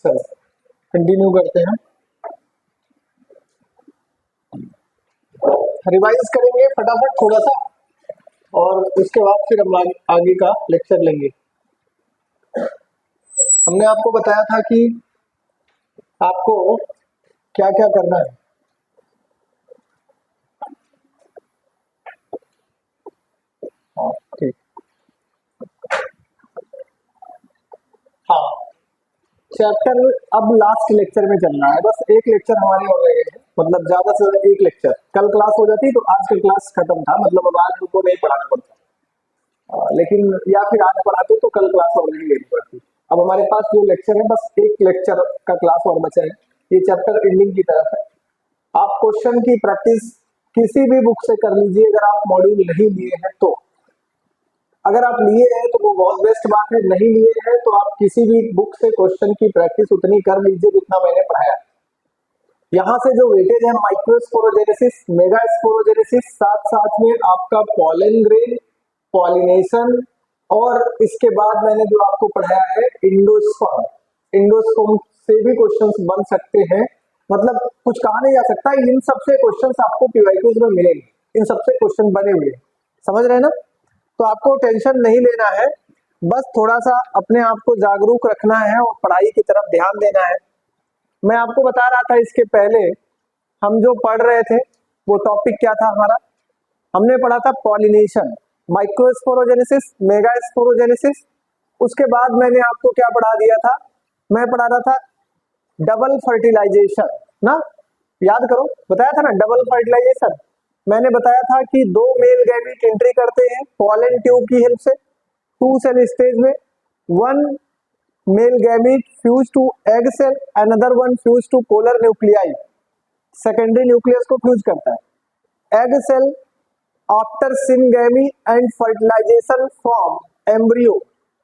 चलो कंटिन्यू करते हैं, रिवाइज करेंगे फटाफट थोड़ा सा और उसके बाद फिर हम आगे का लेक्चर लेंगे। हमने आपको बताया था कि आपको क्या क्या करना है। ठीक, हाँ चैप्टर अब लास्ट लेक्चर में चलना है, बस एक लेक्चर हमारे हो गए हैं, मतलब ज्यादा से ज्यादा एक लेक्चर। कल क्लास हो जाती तो आज का क्लास खत्म था, मतलब अब आज उनको नहीं पढ़ाना पड़ता, लेकिन या फिर आज पढ़ाते तो कल क्लास ऑलरेडी लेनी पड़ती। अब हमारे पास जो लेक्चर है बस एक लेक्चर का क्लास और बचा है, ये चैप्टर एंडिंग की तरफ है। आप क्वेश्चन की प्रैक्टिस किसी भी बुक से कर लीजिए, अगर आप मॉड्यूल नहीं लिए हैं तो। अगर आप लिए हैं तो वो बहुत बेस्ट बात है, नहीं लिए हैं तो आप किसी भी बुक से क्वेश्चन की प्रैक्टिस उतनी कर लीजिए जितना मैंने पढ़ाया। यहाँ से जो वेटेज है माइक्रोस्पोरोजेनेसिस, मेगास्पोरोजेनेसिस, साथ साथ में आपका पॉलन ग्रेन, पॉलिनेशन, और इसके बाद मैंने जो आपको पढ़ाया है इंडोस्पर्म। इंडोस्पर्म से भी क्वेश्चंस बन सकते हैं, मतलब कुछ कहा नहीं जा सकता, इन सबसे क्वेश्चंस आपको पीवाईक्यूज में मिलेंगे, इन सबसे क्वेश्चन बने हुए, समझ रहे हैं ना। तो आपको टेंशन नहीं लेना है, बस थोड़ा सा अपने आप को जागरूक रखना है और पढ़ाई की तरफ ध्यान देना है। मैं आपको बता रहा था इसके पहले हम जो पढ़ रहे थे वो टॉपिक क्या था हमारा, हमने पढ़ा था पॉलिनेशन, माइक्रोस्पोरोजेनेसिस, मेगास्पोरोजेनेसिस। उसके बाद मैंने आपको क्या पढ़ा दिया था, मैं पढ़ा रहा था डबल फर्टिलाइजेशन ना, याद करो, बताया था ना डबल फर्टिलाइजेशन। मैंने बताया था कि दो मेल गैमीट एंट्री करते हैं पॉलन ट्यूब की हेल्प से 2 सेल स्टेज में, one male gamete fuse to egg cell, another one fuse to polar nuclei, secondary nucleus को फ्यूज करता है। Egg cell after syngamy and fertilization form embryo,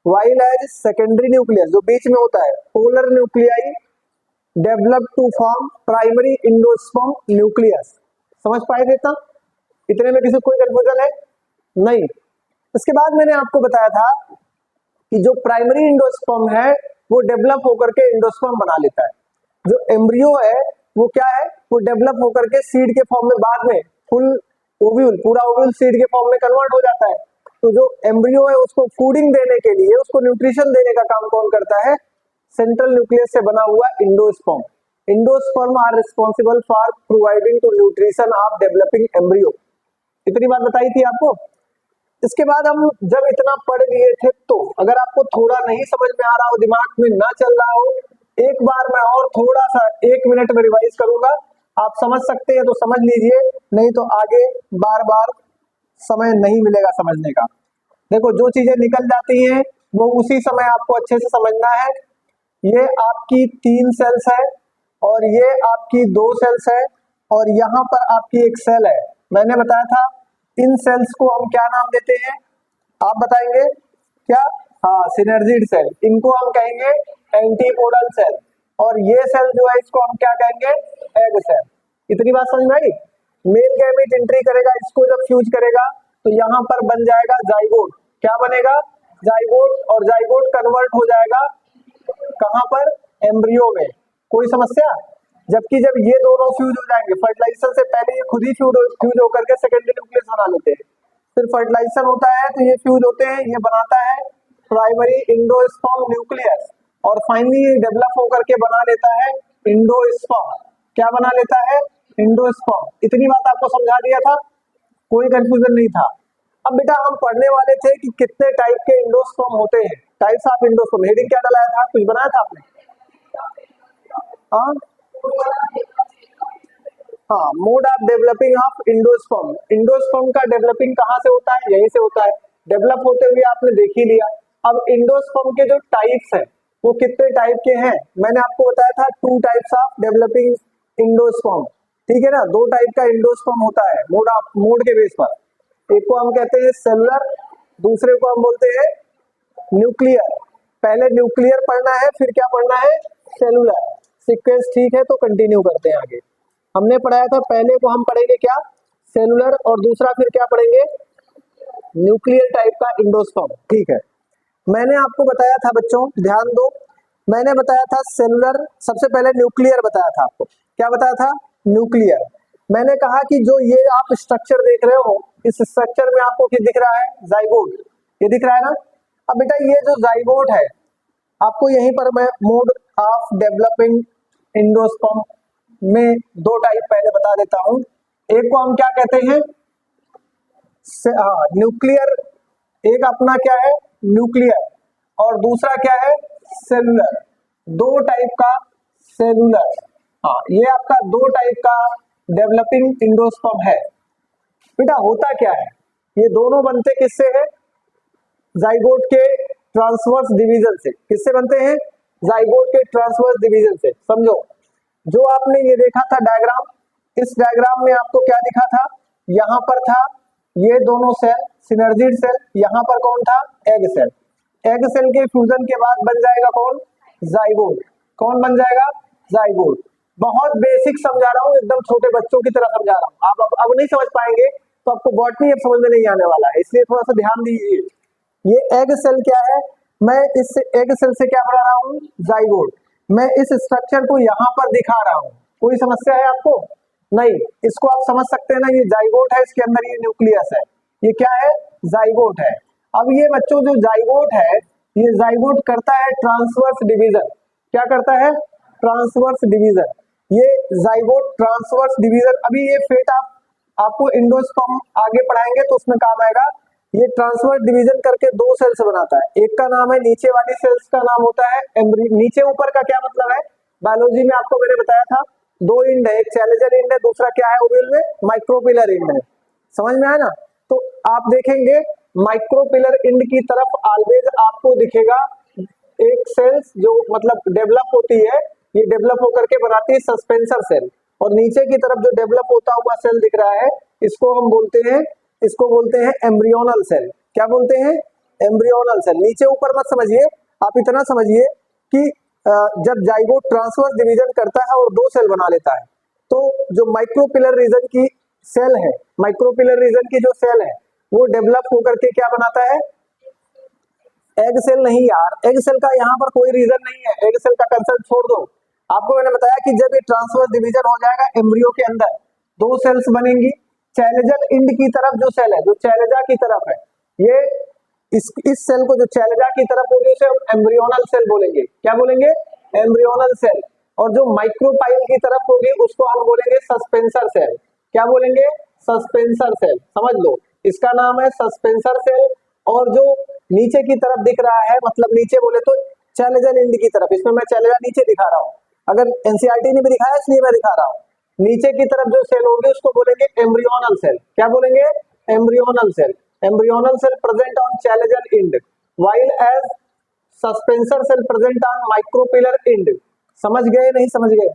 while as secondary nucleus जो बीच में होता है polar nuclei develop to form primary endosperm nucleus. समझ पाए थे इतना? इतने में किसी कोई कंफ्यूजन है? नहीं। इसके बाद मैंने आपको बताया था कि जो प्राइमरी इंडोस्पर्म है वो डेवलप होकर के इंडोस्पर्म बना लेता है, जो एम्ब्रियो है वो क्या है, वो डेवलप होकर के सीड के फॉर्म में बाद में फुल ओव्यूल, पूरा ओव्यूल सीड के फॉर्म में कन्वर्ट हो जाता है। तो जो एम्ब्रियो है उसको फूडिंग देने के लिए, उसको न्यूट्रिशन देने का काम कौन करता है, सेंट्रल न्यूक्लियस से बना हुआ endosperm. Endosperm are responsible for providing to nutrition of developing embryo. इतनी बात बताई थी आपको। इसके बाद हम जब इतना पढ़ लिए थे तो अगर आपको थोड़ा नहीं समझ में आ रहा हो, दिमाग में ना चल रहा हो, एक बार मैं और थोड़ा सा 1 मिनट में रिवाइज करूंगा, आप समझ सकते हैं तो समझ लीजिए, नहीं तो आगे बार बार समय नहीं मिलेगा समझने का। देखो जो चीजें निकल जाती हैं वो उसी समय आपको अच्छे से समझना है। ये आपकी 3 सेल्स है और ये आपकी 2 सेल्स है और यहाँ पर आपकी एक सेल है। मैंने बताया था इन सेल्स को हम क्या नाम देते हैं, आप बताएंगे क्या? हाँ, सिनर्जिड सेल। इनको हम कहेंगे एंटीपोडल सेल, और ये सेल जो है इसको हम क्या कहेंगे, एग सेल। इतनी बात समझ में आई? मेल गैमीट एंट्री करेगा, इसको जब फ्यूज करेगा तो यहाँ पर बन जाएगा जाइगोट। क्या बनेगा? जाइगोट, और जाइगोट कन्वर्ट हो जाएगा कहां पर, एम्ब्रियो में। कोई समस्या? जबकि जब ये दोनों फ्यूज हो जाएंगे, फर्टिलाइजेशन से पहले ये खुद ही फ्यूज होकर के सेकेंडरी न्यूक्लियस बना लेते हैं, फिर फर्टिलाइजेशन होता है तो ये फ्यूज होते हैं, ये बनाता है प्राइमरी इंडोस्पर्म न्यूक्लियस, और फाइनली ये डेवलप होकर के बना लेता है इंडोस्पर्म। क्या बना लेता है? इंडोस्पर्म। इतनी बात आपको समझा दिया था, कोई कंफ्यूजन नहीं था। अब बेटा हम पढ़ने वाले थे कि कितने टाइप के इंडोस्पर्म होते हैं, टाइप्स ऑफ इंडोस्पर्म। हेडिंग क्या डलाया था, कुछ बनाया था आपने? हाँ हाँ, mode of developing of endosperm. Endosperm का डेवलपिंग कहाँ से होता है? यहीं से होता है। डेवलप होते हुए आपने देख ही लिया। अब इंडोस्पर्म के जो टाइप्स हैं वो कितने टाइप के हैं, मैंने आपको बताया था 2 टाइप्स ऑफ डेवलपिंग इंडोस्पर्म। ठीक है ना, 2 टाइप का इंडोस्पर्म होता है मोड के बेस पर। एक को हम कहते हैं सेलुलर, दूसरे को हम बोलते हैं न्यूक्लियर। पहले न्यूक्लियर पढ़ना है, फिर क्या पढ़ना है, सेलुलर। सीक्वेंस ठीक है तो कंटिन्यू करते हैं आगे। हमने पढ़ाया था पहले को हम पढ़ेंगे क्या, सेलुलर, और दूसरा फिर क्या पढ़ेंगे, न्यूक्लियर टाइप का इंडोस्पर्म। ठीक है, मैंने आपको बताया था बच्चों, ध्यान दो, मैंने बताया था सेलुलर, सबसे पहले न्यूक्लियर बताया था आपको। क्या बताया था? न्यूक्लियर। मैंने कहा कि जो ये आप स्ट्रक्चर देख रहे हो, इस स्ट्रक्चर में आपको क्या दिख रहा है? जाइगोट। ये दिख रहा है ना? अब बेटा ये जो जाइगोट है, आपको यहीं पर मैं मोड ऑफ डेवलपिंग एंडोस्पर्म में दो टाइप पहले बता देता हूं। एक को हम क्या कहते हैं? न्यूक्लियर। एक अपना क्या है? न्यूक्लियर। और दूसरा क्या है? सेलुलर। दो टाइप का सेलुलर। हाँ, ये आपका दो टाइप का डेवलपिंग एंडोस्पर्म है। बेटा होता क्या है? ये दोनों बनते किससे है? जाइगोट के ट्रांसवर्स डिवीजन से। किससे बनते हैं? जाइगोट के ट्रांसवर्स डिवीजन से। समझो, जो आपने ये देखा था डायग्राम, इस डायग्राम में आपको क्या दिखा था? यहां पर था ये दोनों सेल सिनर्जिड सेल, यहां पर कौन था? Egg cell. एग सेल के फ्यूजन के बाद बन जाएगा कौन? जाइगोट। कौन बन जाएगा? जाइगोट। बहुत बेसिक समझा रहा हूँ, एकदम छोटे बच्चों की तरह समझा रहा हूँ। आप अब नहीं समझ पाएंगे तो आपको बॉटनी अब समझ में नहीं आने वाला है, इसलिए थोड़ा सा ध्यान दीजिए। ये एग सेल क्या है? मैं इस एग सेल से क्या बना रहा हूँ? जाइगोट। मैं इस स्ट्रक्चर को यहाँ पर दिखा रहा हूँ। कोई समस्या है आपको? नहीं। इसको आप समझ सकते हैं ना, ये जाइगोट है, इसके अंदर ये न्यूक्लियस है। ये क्या है? जाइगोट है। अब ये बच्चों जो जाइगोट है, ये जाइगोट करता है ट्रांसवर्स डिवीजन। क्या करता है? Transverse division. ये जाइगोट ट्रांसवर्स डिवीजन, अभी ये फेट आपको इंडोस्पर्म आगे पढ़ाएंगे तो उसमें काम आएगा। ये ट्रांसवर्स डिवीजन करके दो सेल्स बनाता है। एक का नाम है, नीचे वाली सेल्स का नाम होता है एम्ब्रियो। नीचे ऊपर का क्या मतलब है? बायोलॉजी में आपको मैंने बताया था, दो इंड है, एक चैलेंजर इंड है, दूसरा क्या है ओविल में? माइक्रोपिलर इंड है। समझ में आया ना? तो आप देखेंगे माइक्रोपिलर इंड की तरफ ऑलवेज आपको दिखेगा एक सेल्स जो मतलब डेवलप होती है, ये डेवलप होकर के बनाती है सस्पेंसर सेल। और नीचे की तरफ जो डेवलप होता हुआ सेल दिख रहा है, इसको हम बोलते हैं, इसको बोलते हैं एम्ब्रियोनल सेल। क्या बोलते हैं? Embryonal cell. नीचे ऊपर मत समझिए, आप इतना समझिए कि जब जाइगोट ट्रांसवर्स डिवीजन करता है और दो सेल बना लेता है, तो जो माइक्रोपिलर रीजन की सेल है, माइक्रोपिलर रीजन की जो सेल है, वो डेवलप होकर के क्या बनाता है? एग सेल नहीं यार, एग सेल का यहाँ पर कोई रीजन नहीं है, एग सेल का कंसेप्ट छोड़ दो। आपको मैंने बताया कि जब ये ट्रांसवर्स डिवीजन हो जाएगा एम्ब्रियो के अंदर, दो सेल्स बनेंगी। चैलेजल इंड की तरफ जो सेल है, जो चैलेजा की तरफ है, ये इस सेल को जो चैलेजा की तरफ होगी उसे हम एम्ब्रियोनल सेल बोलेंगे। क्या बोलेंगे? Embryonal cell. और जो माइक्रोपाइल की तरफ होगी उसको हम बोलेंगे सस्पेंसर सेल। क्या बोलेंगे? Suspensor cell. समझ लो, इसका नाम है सस्पेंसर सेल। और जो नीचे की तरफ दिख रहा है, मतलब नीचे बोले तो चैलेजल इंड की तरफ, इसमें मैं चैलेजा नीचे दिखा रहा हूँ, अगर एनसीईआरटी ने भी दिखाया इसलिए मैं दिखा रहा हूँ। नीचे की तरफ जो सेल होगी उसको बोलेंगे एम्ब्रियोनल सेल। क्या बोलेंगे? Embryonal cell. Embryonal cell present on chalazal end while as suspensor cell present on micropylar end. समझ गए? नहीं समझ गए?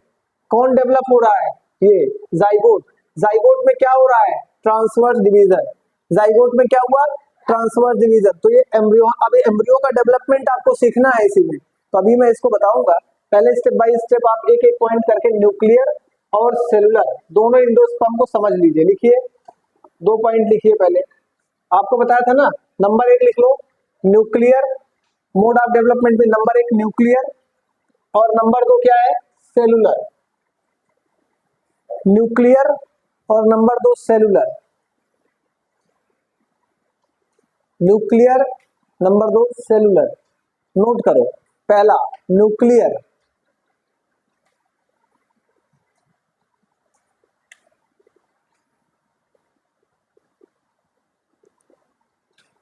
कौन डेवलप हो रहा है? ये जाइगोट। जाइगोट में क्या हो रहा है? Transverse division. जाइगोट में क्या हुआ? Transverse division. तो ये एम्ब्रियो, अभी एम्ब्रियो का डेवलपमेंट आपको सीखना है इसी में, तो अभी मैं इसको बताऊंगा। पहले स्टेप बाय स्टेप आप एक एक पॉइंट करके न्यूक्लियर और सेलुलर दोनों एंडोस्पर्म को समझ लीजिए। लिखिए, दो पॉइंट लिखिए। पहले आपको बताया था ना, नंबर एक लिख लो न्यूक्लियर, मोड ऑफ डेवलपमेंट में नंबर एक न्यूक्लियर, और नंबर दो क्या है? सेलुलर। न्यूक्लियर और नंबर दो सेलुलर। न्यूक्लियर, नंबर दो सेलुलर। नोट करो, पहला nuclear,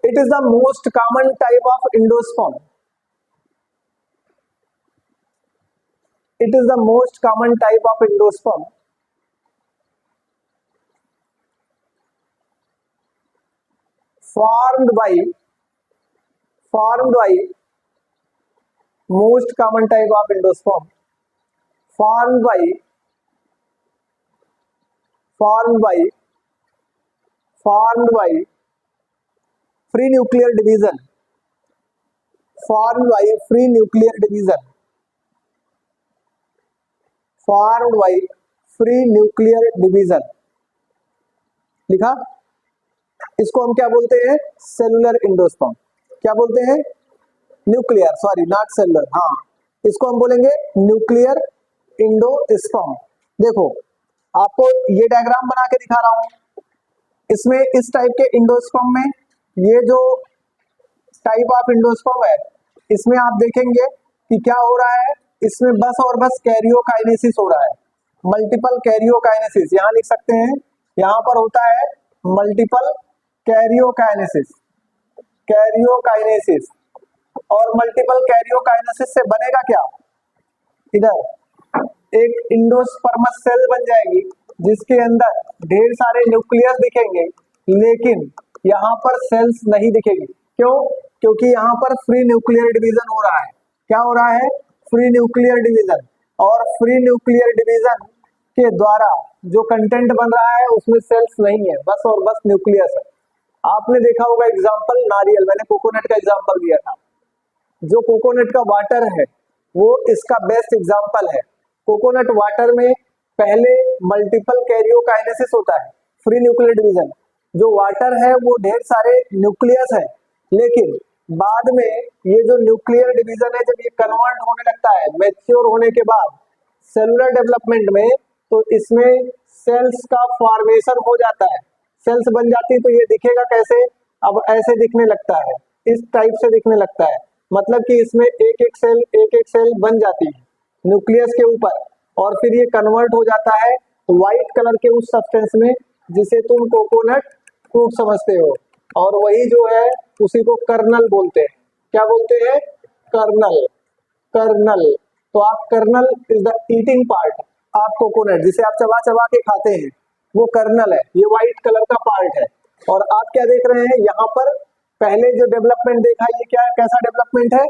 it is the most common type of endosperm. It is the most common type of endosperm formed by most common type of endosperm formed by free nuclear division, formed by free nuclear division, formed by free nuclear division। लिखा? इसको हम क्या बोलते हैं? Cellular endosperm. क्या बोलते हैं? Nuclear, sorry not cellular. हाँ, इसको हम बोलेंगे न्यूक्लियर इंडोस्पर्म। देखो आपको ये डायग्राम बना के दिखा रहा हूं, इसमें इस टाइप के इंडोस्पर्म में ये जो टाइप ऑफ इंडोस्पर्म है इसमें आप देखेंगे कि क्या हो रहा है, इसमें बस और बस कैरियोकाइनेसिस हो रहा है, मल्टीपल कैरियोकाइनेसिस यहां लिख सकते हैं। यहां पर होता है मल्टीपल कैरियोकाइनेसिस, कैरियोकाइनेसिस। और मल्टीपल कैरियोकाइनेसिस से बनेगा क्या, इधर एक इंडोस्पर्मस सेल बन जाएगी जिसके अंदर ढेर सारे न्यूक्लियस दिखेंगे, लेकिन यहाँ पर सेल्स नहीं दिखेगी। क्यों? क्योंकि यहाँ पर फ्री न्यूक्लियर डिवीजन हो रहा है। क्या हो रहा है? Free nuclear division. और फ्री न्यूक्लियर डिवीजन के द्वारा जो कंटेंट बन रहा है उसमें सेल्स नहीं है, बस और बस न्यूक्लियस है। आपने देखा होगा एग्जाम्पल नारियल, मैंने कोकोनट का एग्जाम्पल दिया था। जो कोकोनट का वाटर है वो इसका बेस्ट एग्जाम्पल है। कोकोनट वाटर में पहले मल्टीपल कैरियोकाइनेसिस होता है, फ्री न्यूक्लियर डिवीजन। जो वाटर है वो ढेर सारे न्यूक्लियस है, लेकिन बाद में ये जो न्यूक्लियर डिवीजन है जब ये कन्वर्ट होने लगता है मैच्योर होने के बाद सेलुलर डेवलपमेंट में, तो इसमें सेल्स का फॉर्मेशन हो जाता है, सेल्स बन जाती है। तो ये दिखेगा कैसे, अब ऐसे दिखने लगता है, इस टाइप से दिखने लगता है। मतलब कि इसमें एक एक सेल बन जाती है न्यूक्लियस के ऊपर, और फिर ये कन्वर्ट हो जाता है व्हाइट कलर के उस सब्सटेंस में जिसे तुम कोकोनट फ्रूट समझते हो, और वही जो है उसी को कर्नल बोलते हैं। क्या बोलते हैं? Kernel, kernel. तो आप kernel is the eating part of coconut, जिसे आप चबा चबा के खाते हैं, वो कर्नल है, ये व्हाइट कलर का पार्ट है। और आप क्या देख रहे हैं यहाँ पर, पहले जो डेवलपमेंट देखा ये क्या, कैसा डेवलपमेंट है?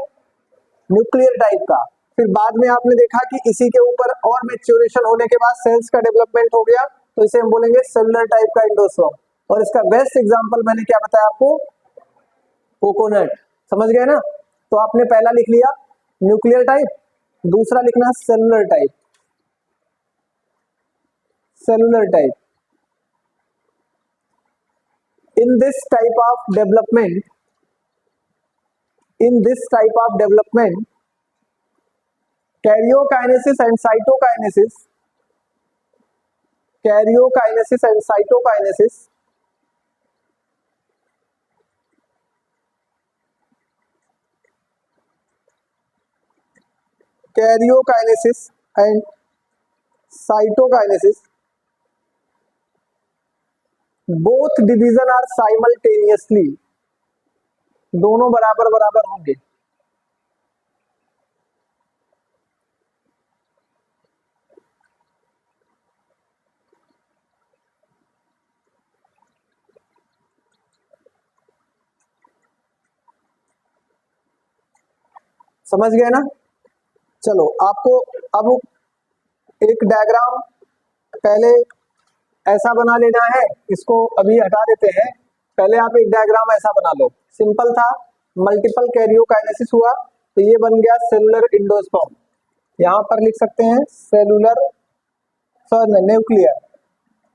न्यूक्लियर टाइप का। फिर बाद में आपने देखा कि इसी के ऊपर और मैच्योरेशन होने के बाद सेल्स का डेवलपमेंट हो गया, तो इसे हम बोलेंगे सेलुलर टाइप का इंडोस्पर्म। और इसका बेस्ट एग्जांपल मैंने क्या बताया आपको, कोकोनट। समझ गए ना? तो आपने पहला लिख लिया न्यूक्लियर टाइप, दूसरा लिखना cellular type, cellular type. In this type of development, in this type of development, karyokinesis and cytokinesis, karyokinesis and cytokinesis karyokinesis and cytokinesis both division are simultaneously, दोनों बराबर बराबर होंगे। समझ गए ना? चलो आपको अब एक डायग्राम पहले ऐसा बना लेना है, इसको अभी हटा देते हैं। पहले आप एक डायग्राम ऐसा बना लो, सिंपल था, मल्टीपल कैरियोकाइनेसिस हुआ तो ये बन गया सेलुलर इंडोस्पर्म। यहाँ पर लिख सकते हैं सेलुलर, सॉरी न्यूक्लियर,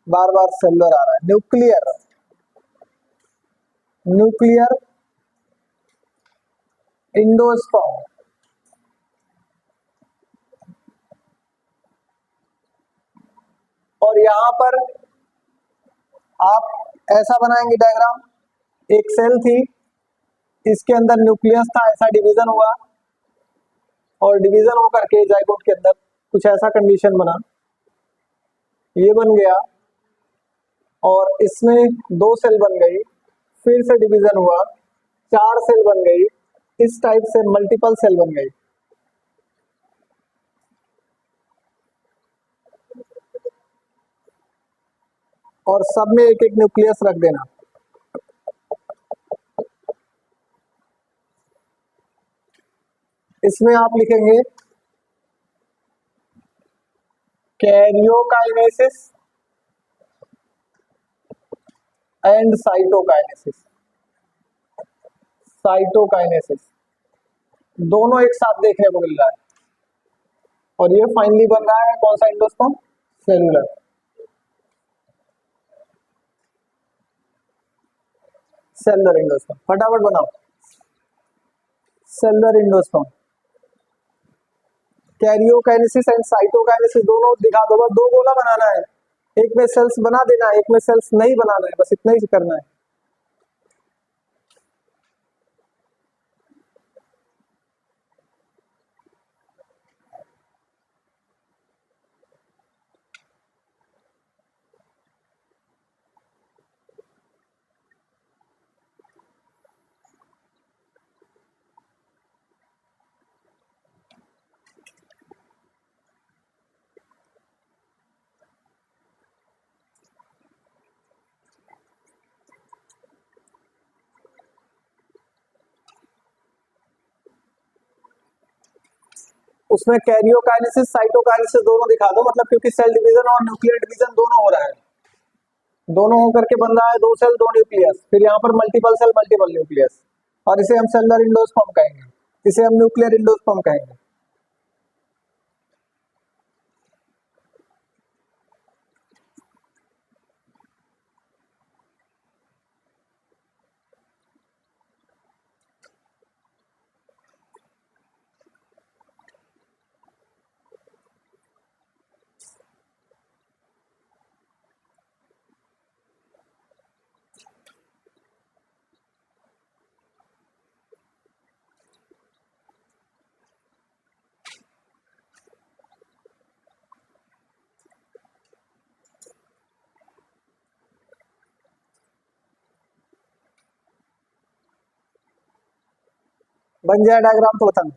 बार बार सेलुलर आ रहा है, न्यूक्लियर, न्यूक्लियर इंडोस्पर्म। और यहाँ पर आप ऐसा बनाएंगे डायग्राम, एक सेल थी, इसके अंदर न्यूक्लियस था, ऐसा डिवीजन हुआ, और डिवीजन होकर के जाइगोट के अंदर कुछ ऐसा कंडीशन बना, ये बन गया, और इसमें 2 सेल बन गई, फिर से डिवीजन हुआ, 4 सेल बन गई, इस टाइप से मल्टीपल सेल बन गई। और सब में एक एक न्यूक्लियस रख देना। इसमें आप लिखेंगे कैरियोकाइनेसिस एंड साइटोकाइनेसिस, साइटोकाइनेसिस दोनों एक साथ देखने को मिल रहा है। और ये फाइनली बन रहा है कौन सा इंडोस्पर्म? सेलुलर। सेलुलर इंडोस्पर्म, फटाफट बनाओ, cellular endosperm. Karyokinesis and cytokinesis दोनों दिखा दो, बस दो गोला बनाना है, एक में सेल्स बना देना है, एक में सेल्स नहीं बनाना है, बस इतना ही करना है। उसमें कैरियोकाइनेसिस साइटोकाइनेसिस दोनों दिखा दो, मतलब क्योंकि सेल डिवीजन और न्यूक्लियर डिवीजन दोनों हो रहा है, दोनों होकर के बन रहा है, दो सेल दो न्यूक्लियस, फिर यहाँ पर मल्टीपल सेल मल्टीपल न्यूक्लियस, और इसे हम सेलुलर एंडोस्पर्म कहेंगे, इसे हम न्यूक्लियर एंडोस्पर्म कहेंगे। बन जाए डायग्राम तो बताना।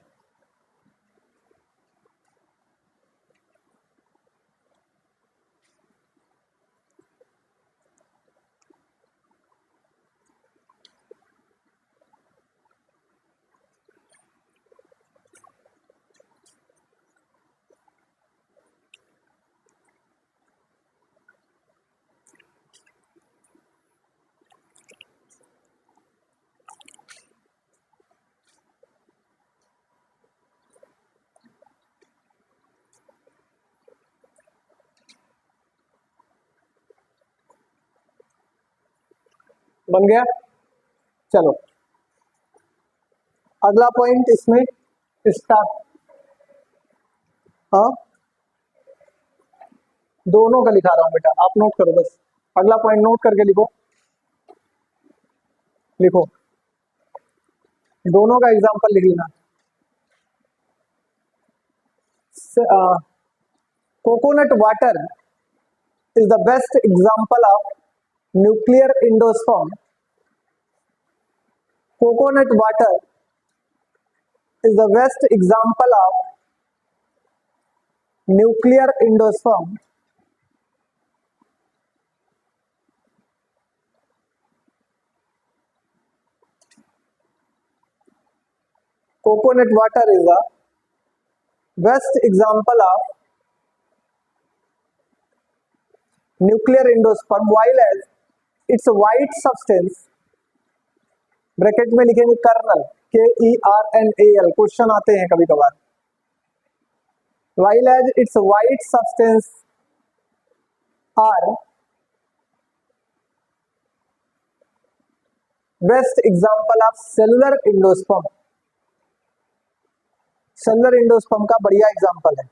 बन गया, चलो अगला पॉइंट इसमें स्टार्ट, हाँ दोनों का लिखा रहा हूं बेटा, आप नोट करो बस, अगला पॉइंट नोट करके लिखो, लिखो दोनों का एग्जांपल लिख लेना। Coconut water is the best example of nuclear endosperm. Coconut water is the best example of nuclear endosperm. Coconut water is the best example of nuclear endosperm, while as its white substance, bracket में लिखेंगे colonel, KERNAL, question आते हैं कभी कभार, while as its white substance are best example of cellular endosperm. Cellular endosperm का बढ़िया example है।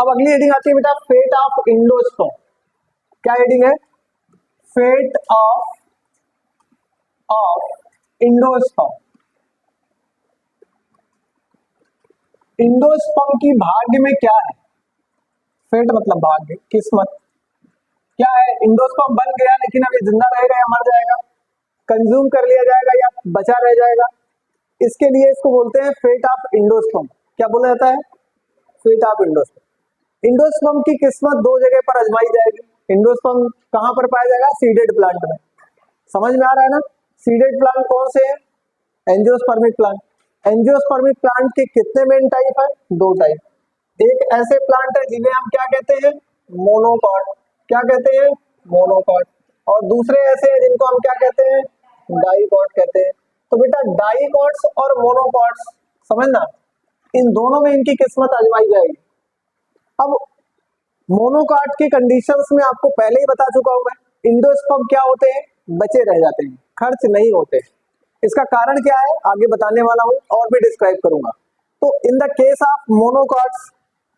अब अगली हेडिंग आती है बेटा फेट ऑफ एंडोस्पर्म। क्या हेडिंग है? Fate of endosperm. एंडोस्पर्म की भाग्य में क्या है? फेट मतलब भाग्य, किस्मत। क्या है? एंडोस्पर्म बन गया लेकिन अभी जिंदा रहेगा या मर जाएगा, कंज्यूम कर लिया जाएगा या बचा रह जाएगा, इसके लिए इसको बोलते हैं फेट ऑफ एंडोस्पर्म। क्या बोला जाता है? Fate of endosperm. एंडोस्पर्म की किस्मत दो जगह पर आजमाई जाएगी। एंडोस्पर्म कहां पर पाया जाएगा? सीडेड प्लांट में। समझ में आ रहा है ना? सीडेड प्लांट कौन से हैं? Angiospermic plant. एंजियोस्पर्मिक प्लांट के कितने मेन टाइप है? दो टाइप। एक ऐसे प्लांट है जिन्हें हम क्या कहते हैं? मोनोकॉट। क्या कहते हैं? मोनोकॉट। और दूसरे ऐसे हैं जिनको हम क्या कहते हैं? डाइकॉट कहते हैं। तो बेटा डाइकॉट्स और मोनोकॉट्स समझना, इन दोनों में इनकी किस्मत आजमाई जाएगी। अब मोनोकॉट की कंडीशंस में आपको पहले ही बता चुका हूं मैं, इंडोस्पर्म क्या होते हैं, बचे रह जाते हैं, खर्च नहीं होते। इसका कारण क्या है आगे बताने वाला हूं और भी डिस्क्राइब करूंगा। तो इन the case of monocots,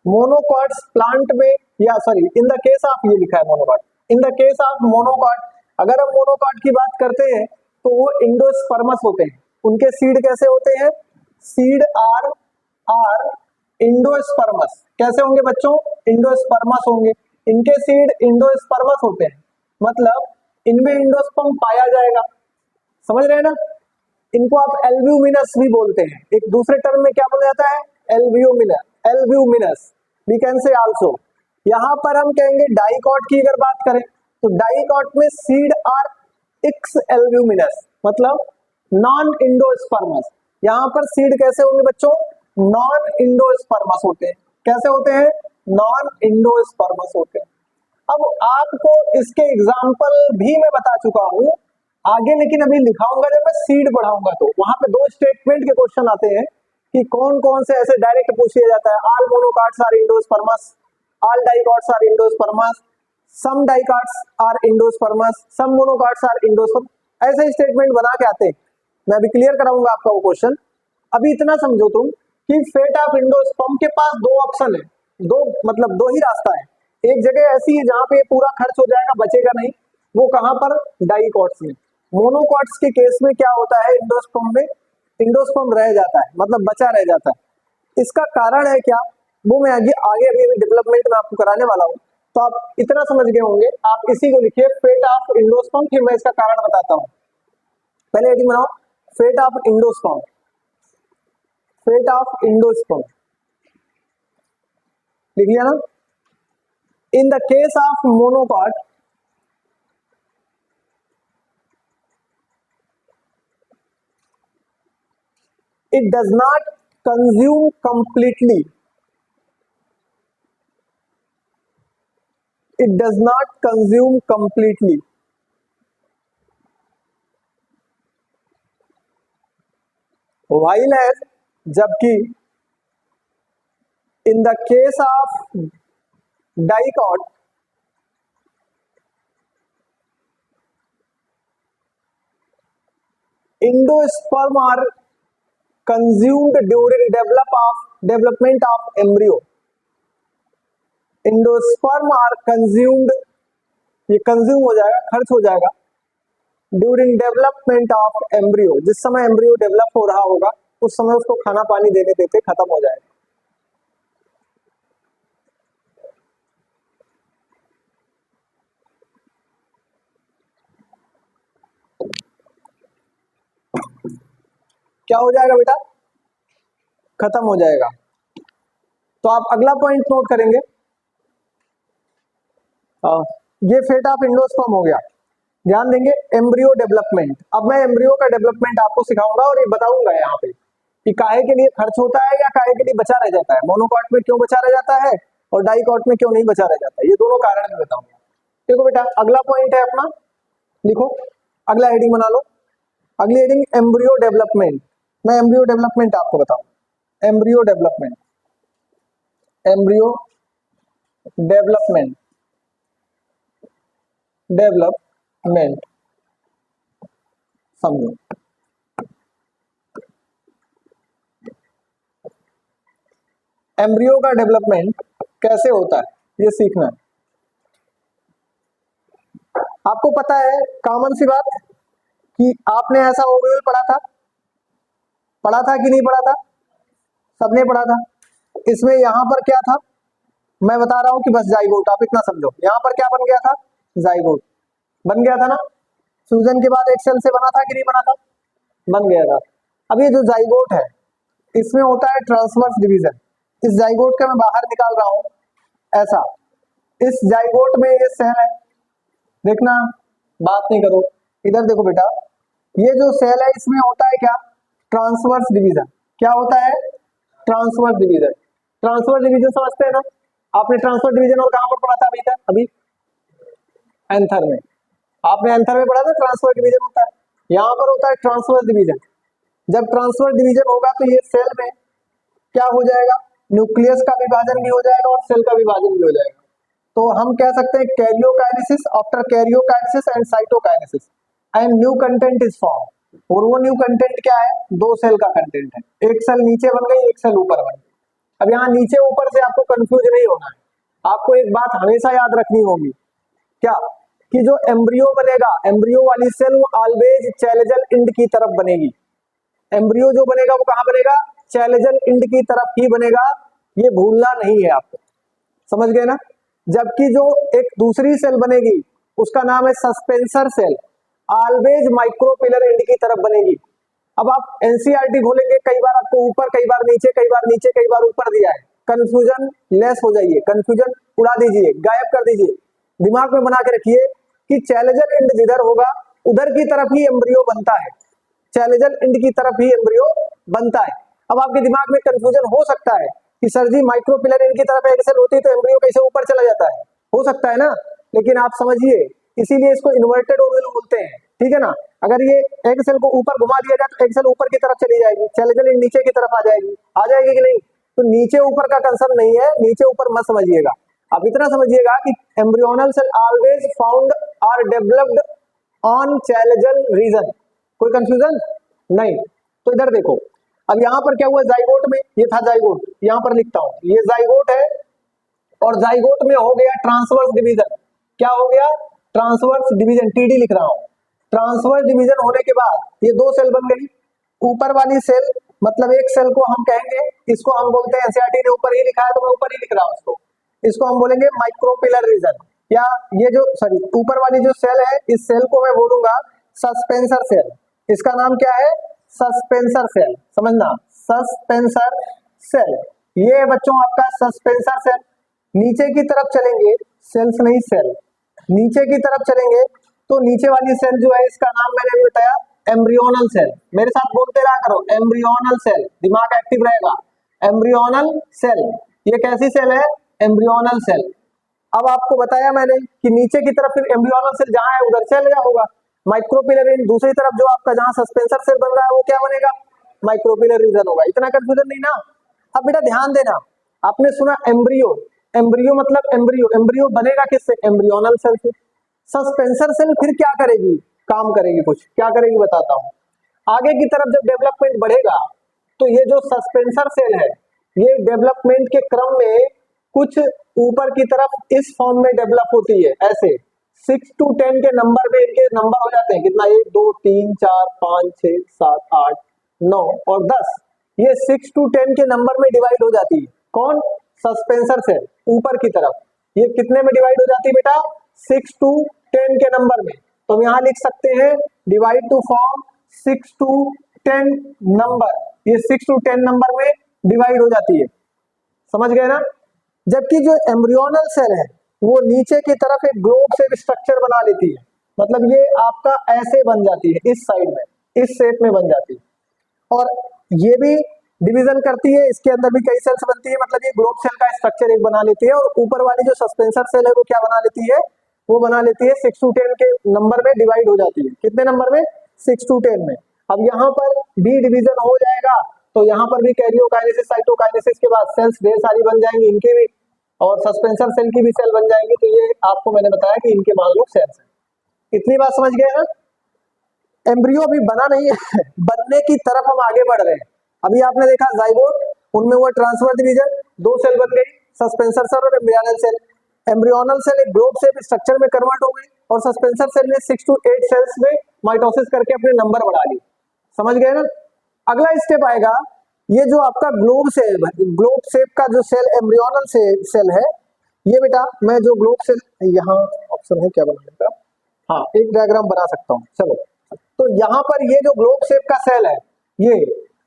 monocots plant में, या sorry in the case of, ये लिखा है monocot, in the case of monocot, अगर हम मोनोकॉट की बात करते हैं तो वो इंडोस्पर्मस होते हैं। उनके सीड कैसे होते हैं, सीड आर इंडोस्पर्मस। कैसे होंगे बच्चों, इंडोस्पर्मस होंगे। इनके सीड इंडोस्पर्मस होते हैं, मतलब इनमें इंडोस्पर्म पाया जाएगा, समझ रहे हैं ना। इनको आप एल्ब्यूमिनस भी बोलते हैं, एक दूसरे टर्म में क्या बोला जाता है, albuminous, albuminous we can say also. यहां पर हम कहेंगे डाइकॉट की अगर बात करें तो डाइकॉट में सीड आर इक्स एल्ब्यूमिनस, मतलब नॉन इंडोस्पर्मस। यहां पर सीड कैसे होंगे बच्चों, नॉन इंडोस्पर्मस होते हैं। कैसे होते हैं, नॉन इंडोस्पर्मस होते हैं। अब आपको इसके एग्जाम्पल भी मैं बता चुका हूं आगे, लेकिन अभी लिखाऊंगा जब मैं सीड पढ़ाऊंगा तो वहां पे दो स्टेटमेंट के क्वेश्चन आते हैं कि कौन कौन से ऐसे डायरेक्ट पूछ लिया जाता है, all monocots are endospermous, all dicots are endospermous, some dicots are endospermous, some monocots are endospermous, ऐसे स्टेटमेंट बना के आते हैं। मैं अभी क्लियर कराऊंगा आपका वो क्वेश्चन। अभी इतना समझो तुम कि फेट ऑफ इंडोस्पर्म के पास दो ऑप्शन है, दो मतलब दो ही रास्ता है। एक जगह ऐसी है जहां पे पूरा खर्च हो जाएगा, बचेगा नहीं, वो कहां पर, डाइकॉट्स में। मोनोकॉट्स के केस में क्या होता है, इंडोस्पर्म में इंडोस्पर्म रह जाता है, मतलब बचा रह जाता है। इसका कारण है क्या, वो मैं आगे आगे अभी डेवलपमेंट में आपको कराने वाला हूँ। तो आप इतना समझ गए होंगे, आप इसी को लिखिए फेट ऑफ इंडोस्पर्म, फिर मैं इसका कारण बताता हूँ। पहले हेडिंग बनाओ, fate of endosperm, fate of endosperm लिख लिया ना। In the case of monocot, it does not consume completely, it does not consume completely, while as, जबकि in the case of dicot, endosperm are consumed during development of embryo, endosperm are consumed, ये consume हो जाएगा, खर्च हो जाएगा, during development of embryo, जिस समय embryo develop हो रहा होगा उस समय उसको खाना पानी देने देते खत्म हो जाएगा। क्या हो जाएगा बेटा, खत्म हो जाएगा। तो आप अगला पॉइंट नोट करेंगे, ये फेट ऑफ इंडोस्पर्म हो गया। ध्यान देंगे एम्ब्रियो डेवलपमेंट। अब मैं एम्ब्रियो का डेवलपमेंट आपको सिखाऊंगा और ये बताऊंगा यहाँ पे कि काहे के लिए खर्च होता है या काहे के लिए बचा रह जाता है, मोनोकॉट में क्यों बचा रह जाता है और डाइकॉट में क्यों नहीं बचा रह जाता है, ये दोनों कारण मैं बताऊंगा। देखो बेटा अगला पॉइंट है अपना, लिखो अगला हेडिंग बना लो, अगली हेडिंग एम्ब्रियो डेवलपमेंट। मैं एम्ब्रियो डेवलपमेंट आपको बताऊं, embryo development, embryo development, development समझो। एम्ब्रियो का डेवलपमेंट कैसे होता है ये सीखना है। आपको पता है कॉमन सी बात कि आपने ऐसा ओव्यूल पढ़ा था कि नहीं पढ़ा था, सबने पढ़ा था। इसमें यहां पर क्या था, मैं बता रहा हूं कि बस जाइगोट, आप इतना समझो। यहां पर क्या बन गया था, जाइगोट बन गया था ना। फ्यूजन के बाद एक सेल से बना था कि नहीं बना था, बन गया था। अब ये जो जाइगोट है इसमें होता है ट्रांसवर्स डिवीजन। इस जाइगोट का मैं बाहर निकाल रहा हूं ऐसा, इस जाइगोट में ये सेल है, देखना बात नहीं करो, इधर देखो बेटा, ये जो सेल है इसमें होता है क्या, ट्रांसवर्स डिवीजन। क्या होता है, ट्रांसवर्स डिवीजन। ट्रांसवर्स डिवीजन समझते हैं ना, आपने ट्रांसवर्स डिवीजन और कहां पर पढ़ा था अभी एंथर में, आपने एंथर में पढ़ा था ट्रांसवर्स डिवीजन होता है, यहां पर होता है ट्रांसवर्स डिवीजन। जब ट्रांसवर्स डिवीजन होगा तो ये सेल में क्या हो जाएगा, न्यूक्लियस का विभाजन भी हो जाएगा और सेल का विभाजन भी हो जाएगा। तो हम कह सकते हैं karyokinesis, after karyokinesis and cytokinesis and new content is form. और वो न्यू कंटेंट क्या है? दो सेल का कंटेंट है, एक सेल नीचे बन गई, एक सेल ऊपर बन गई। अब यहाँ नीचे ऊपर से आपको कंफ्यूज नहीं होना है, आपको एक बात हमेशा याद रखनी होगी, क्या कि जो एम्ब्रियो बनेगा, एम्ब्रियो वाली सेल वो ऑलवेज चैलेजल इंड की तरफ बनेगी। एम्ब्रियो जो बनेगा वो कहां बनेगा? चैलेजल इंड की तरफ ही बनेगा, ये भूलना नहीं है आपको, समझ गए ना। जबकि जो एक दूसरी सेल बनेगी उसका नाम है suspensor cell, always micropylar end की तरफ बनेगी। अब आप एनसीईआरटी खोलेंगे, कई बार आपको ऊपर, कई बार नीचे, कई बार नीचे, कई बार ऊपर दिया है, कंफ्यूजन लेस हो जाइए, कंफ्यूजन उड़ा दीजिए, गायब कर दीजिए। दिमाग में बना के रखिए कि चैलेजल इंड जिधर होगा उधर की तरफ ही एम्ब्रियो बनता है, चैलेजल इंड की तरफ ही एम्ब्रियो बनता है। अब आपके दिमाग में कंफ्यूजन हो सकता है कि सर जी माइक्रोपिलर इंड की तरफ एक सेल होती तो एम्ब्रियो कैसे ऊपर चला जाता है, हो सकता है ना, लेकिन आप समझिए, इसीलिए इसको इन्वर्टेड ओवल बोलते हैं, ठीक है ना। अगर ये एक सेल को ऊपर घुमा दिया जाए तो एक सेल ऊपर की तरफ चली जाएगी, चैलेजल इंड नीचे की तरफ आ जाएगी कि नहीं? तो नीचे ऊपर का कंसर्न नहीं है, नीचे ऊपर मत समझिएगा, आप इतना समझिएगा कि embryonal cell always found are developed on chalazal region. कोई कंफ्यूजन नहीं। तो इधर देखो, अब यहाँ पर क्या हुआ जाइगोट में, ये था जाइगोट, यहाँ पर लिखता हूं ये जाइगोट है, और जाइगोट में हो गया ट्रांसवर्स डिवीजन। क्या हो गया? ट्रांसवर्स डिवीजन, टीडी लिख रहा हूं। ट्रांसवर्स डिवीजन होने के बाद ये दो सेल बन गई। ऊपर वाली सेल मतलब एक सेल को हम कहेंगे, इसको हम बोलते हैं, एनसीईआरटी ने ऊपर ही लिखा है तो मैं ऊपर ही लिख रहा हूं इसको हम बोलेंगे माइक्रोपिलर रीजन। या ये जो सॉरी ऊपर वाली जो सेल है, इस सेल को मैं बोलूंगा सस्पेंसर सेल। इसका नाम क्या है? सस्पेंसर सेल, समझना, सस्पेंसर सेल। ये बच्चों आपका सस्पेंसर सेल। नीचे की तरफ चलेंगे, सेल्स नहीं सेल, नीचे की तरफ चलेंगे तो नीचे वाली सेल जो है इसका नाम मैंने बताया एम्ब्रियोनल सेल। मेरे साथ बोलते रहा करो, एम्ब्रियोनल सेल, दिमाग एक्टिव रहेगा। एम्ब्रियोनल सेल, ये कैसी सेल है? Embryonal cell. अब आपको बताया मैंने कि नीचे की तरफ फिर एम्ब्रियोनल सेल जहां है उधर सेल क्या होगा? Micropylar region. दूसरी तरफ जो आपका जहां सस्पेंसर सेल बन रहा है वो क्या बनेगा? माइक्रोपिलर रीजन होगा। इतना कंफ्यूजन नहीं ना। अब बेटा ध्यान देना, आपने सुना एम्ब्रियो, एम्ब्रियो मतलब एम्ब्रियो, एम्ब्रियो बनेगा किससे? एम्ब्रियोनल सेल से। सस्पेंसर सेल फिर क्या करेगी? काम करेगी, कुछ क्या करेगी बताता हूं। आगे की तरफ जब डेवलपमेंट बढ़ेगा तो ये जो सस्पेंसर सेल है ये डेवलपमेंट के क्रम में कुछ ऊपर की तरफ इस फॉर्म में डेवलप होती है, ऐसे 6 to 10 के नंबर में इनके नंबर हो जाते हैं, कितना? 1 2 3 4 5 6 7 8 9 और 10। ये 6 to 10 के नंबर में डिवाइड हो जाती है। कौन? सस्पेंसर सेल ऊपर की तरफ। ये कितने में डिवाइड हो जाती है बेटा? 6 to 10 के नंबर में। तो हम यहाँ लिख सकते हैं divide two form 6 to 10 number. ये 6 to 10 नंबर में डिवाइड हो जाती है, समझ गए ना। जबकि जो एम्ब्रियोनल सेल है वो नीचे की तरफ एक ग्लोब शेप स्ट्रक्चर बना लेती है, मतलब ये आपका ऐसे बन जाती है, इस साइड में, इस शेप में बन जाती है। और ये भी डिवीजन करती है, इसके अंदर भी कई सेल्स बनती है, मतलब ये ग्लोब सेल का स्ट्रक्चर एक बना लेती है। और ऊपर वाली जो सस्पेंसर सेल है वो क्या बना लेती है? वो बना लेती है 6 to 10 के नंबर में डिवाइड हो जाती है। कितने नंबर में? 6 to 10 में। अब यहाँ पर भी डिवीजन हो जाएगा तो यहाँ पर भी कैरियोकाइनेसिस, साइटोकाइनेसिस के बाद सेल्स ढेर सारी बन जाएंगी इनकी भी, और सस्पेंसर सेल की भी सेल बन जाएंगी। तो ये आपको मैंने बताया कि इनके मान लो सेल्स हैं। इतनी बात समझ गए ना। एम्ब्रियो अभी बना नहीं है बनने की तरफ हम आगे बढ़ रहे हैं। अभी आपने देखा जाइगोट, उनमें हुआ ट्रांसफर डिवीजन, दो सेल बन गई, सस्पेंसर सेल और एम्ब्रियोनल सेल। एम्ब्रियोनल सेल एक ग्लोब शेप स्ट्रक्चर में कन्वर्ट हो गई और सस्पेंसर सेल ने 6 to 8 सेल्स में माइटोसिस करके अपने नंबर बढ़ा ली, समझ गए ना। अगला स्टेप आएगा, ये जो आपका ग्लोब शेप का जो सेल एम्ब्रियोनल सेल है, ये बेटा मैं जो ग्लोब सेल, यहाँ ऑप्शन है क्या बनाने का, हाँ एक डायग्राम बना सकता हूँ, चलो। तो यहाँ पर ये जो ग्लोब शेप का सेल है, ये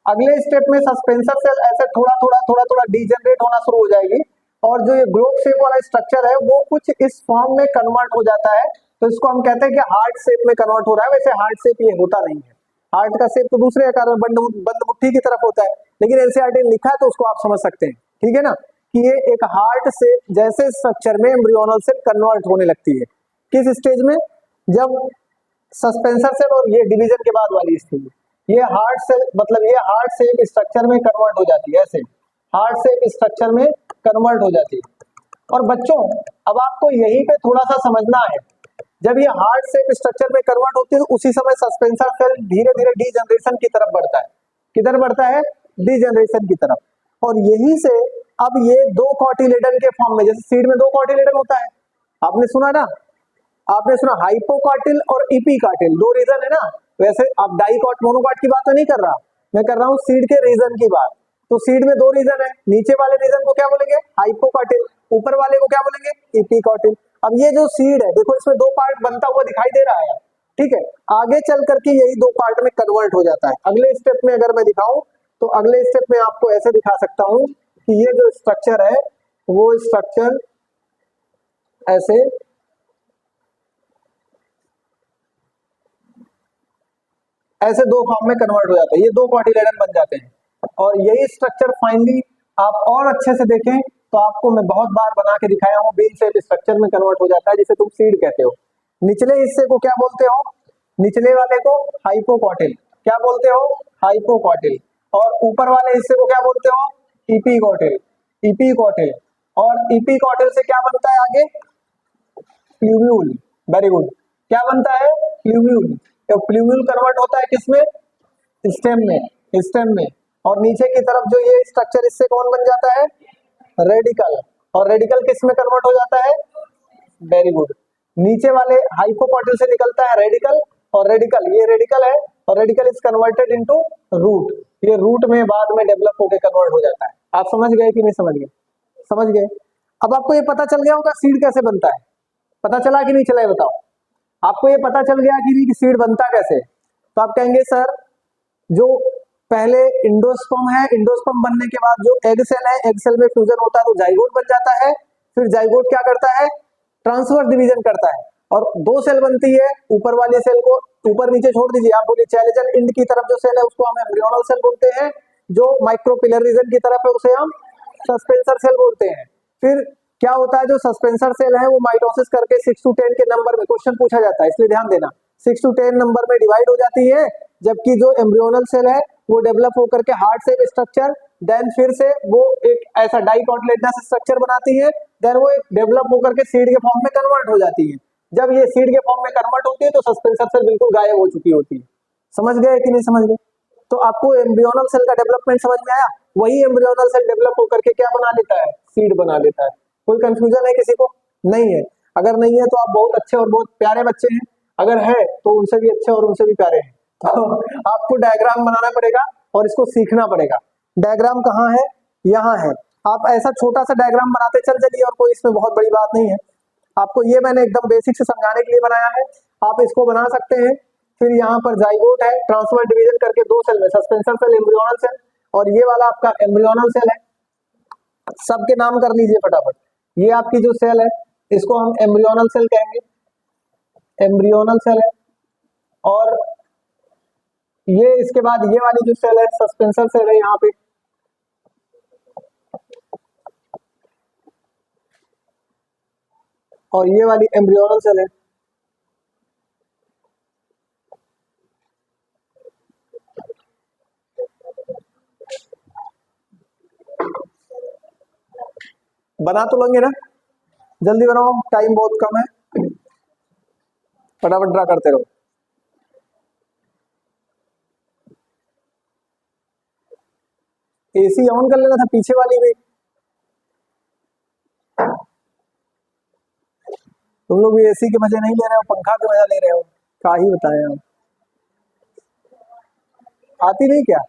अगले स्टेप में सस्पेंसर सेल ऐसे थोड़ा थोड़ा डीजेनरेट होना शुरू हो जाएगी, और जो ये ग्लोब शेप वाला स्ट्रक्चर है वो कुछ इस फॉर्म में कन्वर्ट हो जाता है। तो इसको हम कहते हैं कि हार्ट शेप में कन्वर्ट हो रहा है। वैसे हार्ट शेप ये होता नहीं है, हार्ट का शेप तो दूसरे आकार में बंद मुट्ठी की तरफ होता है, लेकिन एनसीईआरटी ने लिखा है तो उसको आप समझ सकते हैं, ठीक है ना, कि ये एक हार्ट शेप जैसे स्ट्रक्चर में एम्ब्रियोनल सेल कन्वर्ट होने लगती है। किस स्टेज में? जब सस्पेंसर सेल और ये डिवीजन के बाद वाली स्टेज, ये हार्ट सेल मतलब ये हार्ट शेप स्ट्रक्चर में कन्वर्ट हो जाती है, ऐसे हार्ट शेप स्ट्रक्चर में कन्वर्ट हो जाती है। और बच्चों अब आपको यहीं पे थोड़ा सा समझना है, जब ये हार्ट शेप स्ट्रक्चर में कन्वर्ट होती है तो उसी समय सस्पेंसर सेल धीरे धीरे डीजनरेशन की तरफ बढ़ता है। किधर बढ़ता है? डीजनरेशन की तरफ। और यहीं से अब ये दो कॉटिलेडन के फॉर्म में, जैसे सीड में दो कॉटिलेडन होता है, आपने सुना ना, आपने सुना हाइपोकॉटिल और इपीकॉटिल, दो रीजन है ना। वैसे आप डाइकॉट मोनोकॉट की बात तो नहीं कर रहा, मैं कर रहा हूँ सीड के रीजन की बात। तो सीड में दो रीजन है, नीचे वाले रीजन को क्या बोलेंगे? हाइपोकॉटिल, ऊपर वाले को क्या बोलेंगे? इपीकॉटिल। अब ये जो सीड है देखो, इसमें दो पार्ट बनता हुआ दिखाई दे रहा है, ठीक है। आगे चल करके यही दो पार्ट में कन्वर्ट हो जाता है। अगले स्टेप में अगर मैं दिखाऊं तो अगले स्टेप में आपको ऐसे दिखा सकता हूं कि ये जो स्ट्रक्चर है वो स्ट्रक्चर ऐसे ऐसे दो फॉर्म में कन्वर्ट हो जाता है, ये दो कॉटिलेडन बन जाते हैं। और यही स्ट्रक्चर फाइनली आप और अच्छे से देखें तो आपको मैं बहुत बार बना के दिखाया हूँ, बीन शेप स्ट्रक्चर में कन्वर्ट हो जाता है, जिसे तुम सीड कहते हो। निचले हिस्से को क्या बोलते हो? निचले वाले को हाइपोकॉटिल। क्या बोलते हो? हाइपोकॉटिल। और ऊपर वाले हिस्से को क्या बोलते हो? इपीकॉटिल। इपीकॉटिल। और इपीकॉटिल से क्या बनता है आगे? प्लूम्यूल। Very good. क्या बनता है? प्लूम्यूल। तो प्लूम्यूल कन्वर्ट होता है किसमें? स्टेम में। स्टेम में। और नीचे की तरफ जो ये स्ट्रक्चर, इससे कौन बन जाता है? रेडिकल। और रेडिकल किस में कन्वर्ट हो जाता है? Very good. नीचे वाले हाइपोकॉटिल से निकलता है रेडिकल, और रेडिकल, ये रेडिकल है, और radicle is converted into root. ये रूट में बाद में डेवलप होकर कन्वर्ट हो जाता है। आप समझ गए कि नहीं समझ गए? समझ गए। अब आपको ये पता चल गया होगा सीड कैसे बनता है। पता चला कि नहीं चला, ये बताओ। आपको ये पता चल गया कि नहीं सीड बनता कैसे? तो आप कहेंगे सर जो पहले इंडोस्पर्म है, इंडोस्पर्म बनने के बाद जो एग सेल है, एग सेल में फ्यूजन होता है तो जाइगोट बन जाता है। फिर जाइगोट क्या करता है? ट्रांसफर डिवीजन करता है, और दो सेल बनती है। ऊपर वाली सेल को ऊपर नीचे छोड़ दीजिए, आप बोलिए चैलेंजर इंड की तरफ जो सेल है उसको हम एम्ब्रियोनल सेल बोलते हैं, जो माइक्रोपिलर रीजन की तरफ है उसे हम सस्पेंसर सेल बोलते हैं। फिर क्या होता है, जो सस्पेंसर सेल है वो माइटोसिस करके 6 to 10 के नंबर में, क्वेश्चन पूछा जाता है इसलिए ध्यान देना, 6 to 10 नंबर में डिवाइड हो जाती है। जबकि जो एम्ब्रियोनल सेल है वो डेवलप होकर के हार्ट शेप स्ट्रक्चर, देन फिर से वो एक ऐसा डाइकॉटिलेडनस स्ट्रक्चर बनाती है, देन वो एक डेवलप होकर के सीड के फॉर्म में कन्वर्ट हो जाती है। जब ये सीड के फॉर्म में कन्वर्ट होती है तो सस्पेंसर सेल बिल्कुल गायब हो चुकी होती है। समझ गए कि नहीं समझ गए? तो आपको एम्ब्रियोनल सेल का डेवलपमेंट समझ में आया। वही एम्ब्रियोनल सेल डेवलप होकर के क्या बना लेता है? सीड बना लेता है। कोई कंफ्यूजन है किसी को? नहीं है। अगर नहीं है तो आप बहुत अच्छे और बहुत प्यारे बच्चे हैं, अगर है तो उनसे भी अच्छे और उनसे भी प्यारे हैं। तो आपको डायग्राम बनाना पड़ेगा और इसको सीखना पड़ेगा। डायग्राम कहाँ है? यहाँ है। आप ऐसा छोटा सा डायग्राम बनाते चल चलिए, और कोई इसमें बहुत बड़ी बात नहीं है। आपको ये मैंने एकदम बेसिक से समझाने के लिए बनाया है, आप इसको बना सकते हैं। फिर यहाँ पर जाइगोट है, ट्रांसफर डिवीजन करके दो सेल में, सस्पेंसर सेल, एम्ब्रियोनल सेल, और ये वाला आपका एम्ब्रियोनल सेल है। सबके नाम कर लीजिए फटाफट। ये आपकी जो सेल है इसको हम एम्ब्रियोनल सेल कहेंगे, एम्ब्रियोनल सेल है। और ये इसके बाद ये वाली जो सेल है सस्पेंसर सेल है यहाँ पे, और ये वाली एम्ब्रियोनल सेल है। बना तो लेंगे ना, जल्दी बनाओ, टाइम बहुत कम है, फटाफट ड्रा करते रहो। एसी ऑन कर लेना था पीछे वाली भी, तुम लोग भी एसी के मजे नहीं ले रहे हो, पंखा के मजा ले रहे हो, क्या ही बताएं आप। आती नहीं क्या?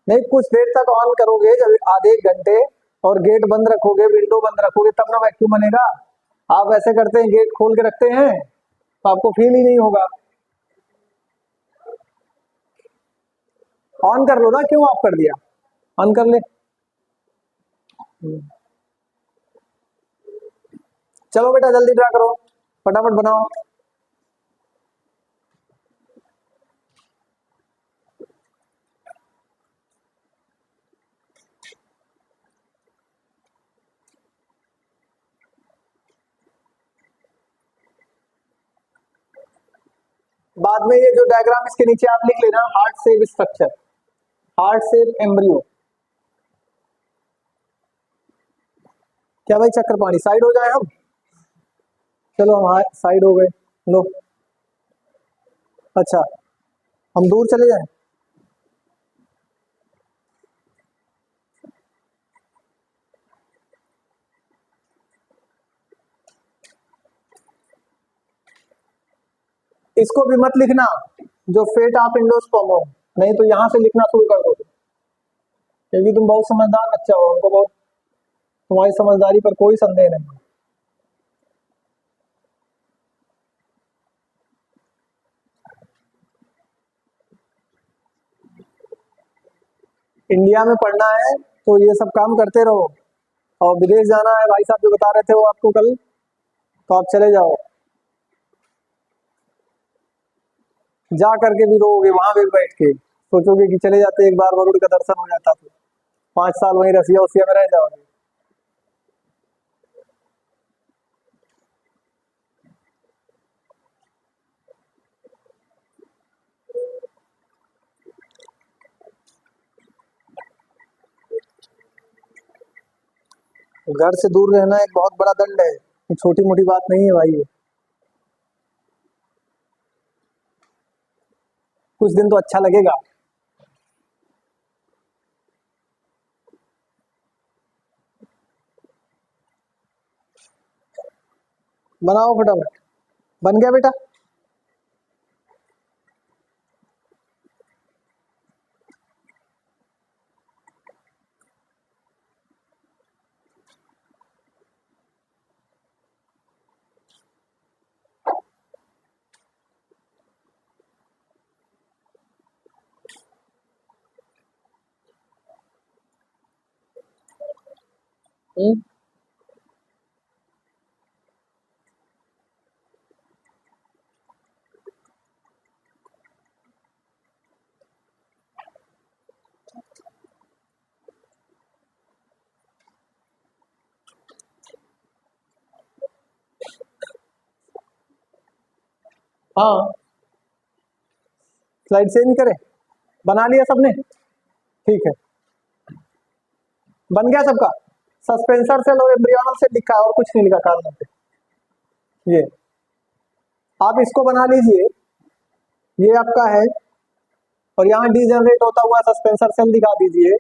नहीं, कुछ देर तक ऑन करोगे, जब आधे एक घंटे, और गेट बंद रखोगे, विंडो बंद रखोगे, तब ना वैक्यूम बनेगा। आप ऐसे करते हैं, गेट खोल के रखते हैं तो आपको फील ही नहीं होगा। ऑन कर लो ना, क्यों ऑफ कर दिया? ऑन कर ले। चलो बेटा जल्दी ड्रा करो, फटाफट बनाओ। बाद में ये जो डायग्राम इसके नीचे आप लिख लेना, heart shape structure, heart shape embryo. क्या भाई चक्कर पानी, साइड हो जाए हम। चलो हम साइड हो गए। लो, अच्छा हम दूर चले जाएं। इसको भी मत लिखना जो फेट ऑफ एंडोस्पर्म, नहीं तो यहाँ से लिखना शुरू कर दो, क्योंकि तुम बहुत समझदार बच्चा हो, हमको बहुत तुम्हारी समझदारी पर कोई संदेह नहीं। इंडिया में पढ़ना है तो ये सब काम करते रहो, और विदेश जाना है भाई साहब जो बता रहे थे वो आपको कल, तो आप चले जाओ। जा करके भी रोगे वहां भी बैठ के, सोचोगे कि चले जाते एक बार वरुण का दर्शन हो जाता, तो 5 साल वहीं रसिया उसिया में रह जाओगे। घर से दूर रहना एक बहुत बड़ा दंड है, ये छोटी मोटी बात नहीं है भाई ये। कुछ दिन तो अच्छा लगेगा। बनाओ फटाफट। बन गया बेटा? हम्म, हाँ स्लाइड चेंज करें। बना लिया सबने? ठीक है, बन गया सबका। सस्पेंसर सेल और एम्ब्रियोनल सेल लिखा है और कुछ नहीं लिखा कारण पे। ये आप इसको बना लीजिए, ये आपका है, और यहाँ डीजनरेट होता हुआ सस्पेंसर सेल दिखा दीजिए।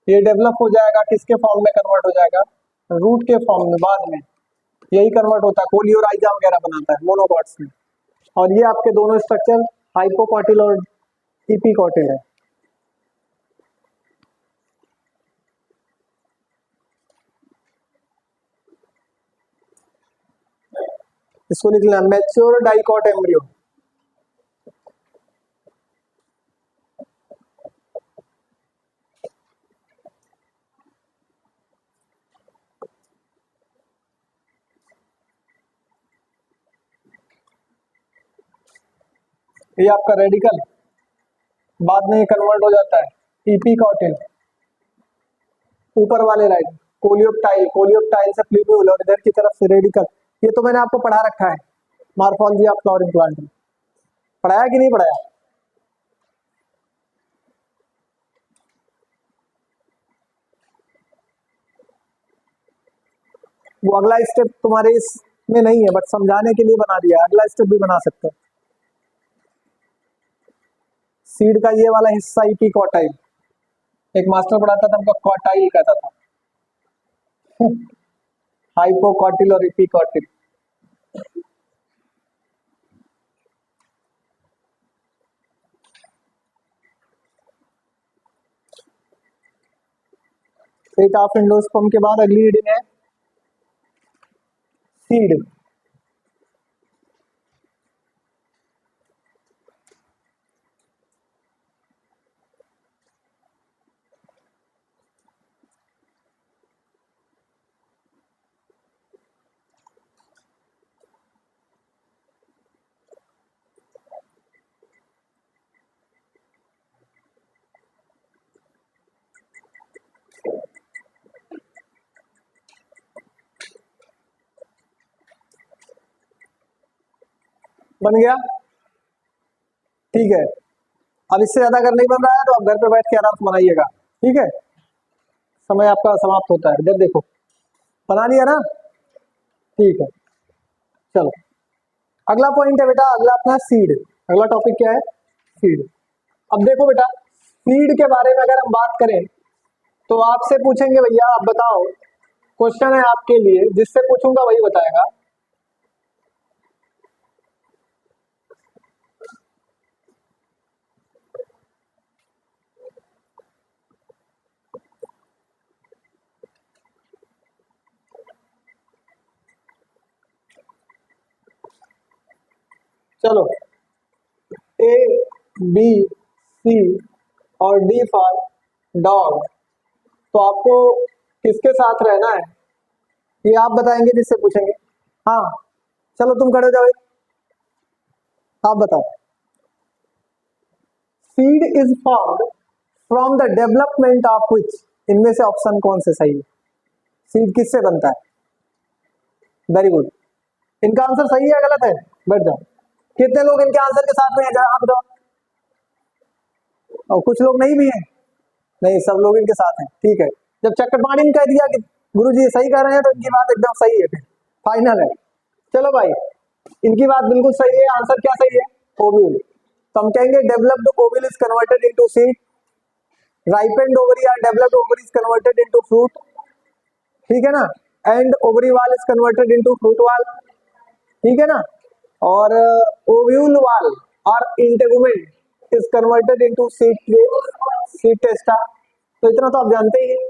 ये डेवलप हो जाएगा, किसके फॉर्म में कन्वर्ट हो जाएगा? रूट के फॉर्म में बाद में यही कन्वर्ट होता है, कोलियोराइजा वगैरह बनाता है मोनोकॉट्स में। और ये आपके दोनों स्ट्रक्चर हाइपोकॉटिल और इपीकॉटिल है। इसको लिख लेना, मैच्योर डाइकॉट एम्ब्रियो। ये आपका रेडिकल बाद में कन्वर्ट हो जाता है इपीकॉटिल, ऊपर वाले लाइन कोलियोप्टाइल, कोलियोप्टाइल से प्लूम्यूल, और इधर की तरफ से रेडिकल। ये तो मैंने आपको पढ़ा रखा है मॉर्फोलॉजी ऑफ फ्लावरिंग प्लांट में। पढ़ाया कि नहीं पढ़ाया? वो अगला स्टेप तुम्हारे इसमें नहीं है, बट समझाने के लिए बना दिया, अगला स्टेप भी बना सकते हो। सीड का ये वाला हिस्सा इपीकॉटाइल, एक मास्टर पढ़ाता था हमको कॉटाइल कहता था। हाइपोकॉटिल और इपीकॉटिल। एक ऑफ एंडोस्पर्म के बाद अगली रीडिंग है सीड। बन गया? ठीक है, अब इससे ज्यादा अगर नहीं बन रहा है तो आप घर पे बैठ के आराम से बनाइएगा। ठीक है, समय आपका समाप्त होता है। इधर देखो, बना लिया ना, ठीक है। चलो अगला पॉइंट है बेटा, अगला अपना सीड, अगला टॉपिक क्या है, सीड। अब देखो बेटा, सीड के बारे में अगर हम बात करें तो आपसे पूछेंगे भैया आप बताओ, क्वेश्चन है आपके लिए, जिससे पूछूंगा वही बताएगा। चलो ए बी सी और डी फॉर डॉग, तो आपको किसके साथ रहना है ये आप बताएंगे जिससे पूछेंगे। हाँ चलो तुम खड़े हो जाओ, आप बताओ। Seed is formed from the development of which, इनमें से ऑप्शन कौन से सही है, सीड किससे बनता है? वेरी गुड, इनका आंसर सही है गलत है? बैठ जाओ। कितने लोग इनके आंसर के साथ में हैं, जरा आप बताओ। और कुछ लोग नहीं भी हैं, नहीं सब लोग इनके साथ हैं, ठीक है। जब चक्रपाणी ने कह दिया कि गुरुजी ये सही कह रहे हैं तो इनकी बात एकदम सही है, फाइनल है। चलो भाई इनकी बात बिल्कुल सही है, आंसर क्या सही है, ओव्यूल। तो हम कहेंगे developed ovule is converted into seed, ripened ovary or developed ovary is converted into fruit, ठीक है ना, and ovary wall is converted into fruit wall, ठीक है ना, और ओव्यूल वाल और integument is converted into seed testa. तो इतना तो आप जानते ही हैं।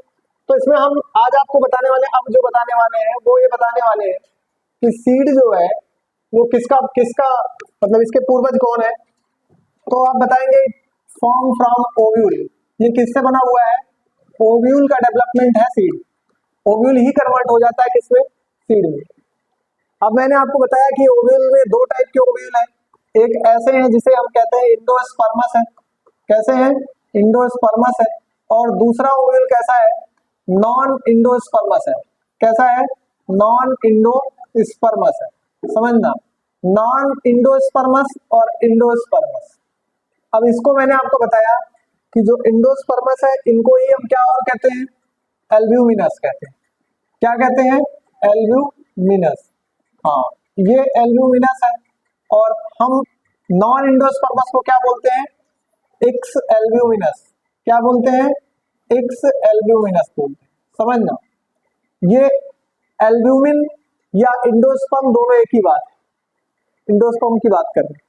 तो इसमें हम आज आपको बताने वाले, अब जो बताने वाले हैं वो ये बताने वाले हैं कि सीड जो है वो किसका किसका मतलब इसके पूर्वज कौन है। तो आप बताएंगे फॉर्म फ्रॉम ओव्यूल, ये किससे बना हुआ है, ओव्यूल का डेवलपमेंट है सीड, ओव्यूल ही कन्वर्ट हो जाता है किसमें, सीड में। अब मैंने आपको बताया कि ओव्यूल में दो टाइप के ओव्यूल हैं, एक ऐसे हैं जिसे हम कहते हैं इंडोस्पर्मस है, कैसे हैं, इंडोस्पर्मस है, और दूसरा ओव्यूल कैसा है, नॉन इंडोस्पर्मस है, कैसा है, नॉन इंडोस्पर्मस है, समझना, नॉन इंडोस्पर्मस और इंडोस्पर्मस। अब इसको मैंने आपको बताया कि जो इंडोस्पर्मस है इनको ही हम क्या और कहते हैं, एल्ब्यूमिनस कहते हैं, क्या कहते हैं, एल्ब्यूमिनस, हाँ ये एल्ब्यूमिनस है। और हम नॉन इंडोस्पर्मस को क्या बोलते हैं, एक्स एल्ब्यूमिनस, क्या बोलते हैं, एक्स एल्ब्यूमिनस बोलते हैं, समझना। ये एल्ब्यूमिन या इंडोस्पर्म दोनों एक ही बात है, इंडोस्पर्म की बात कर रहे हैं।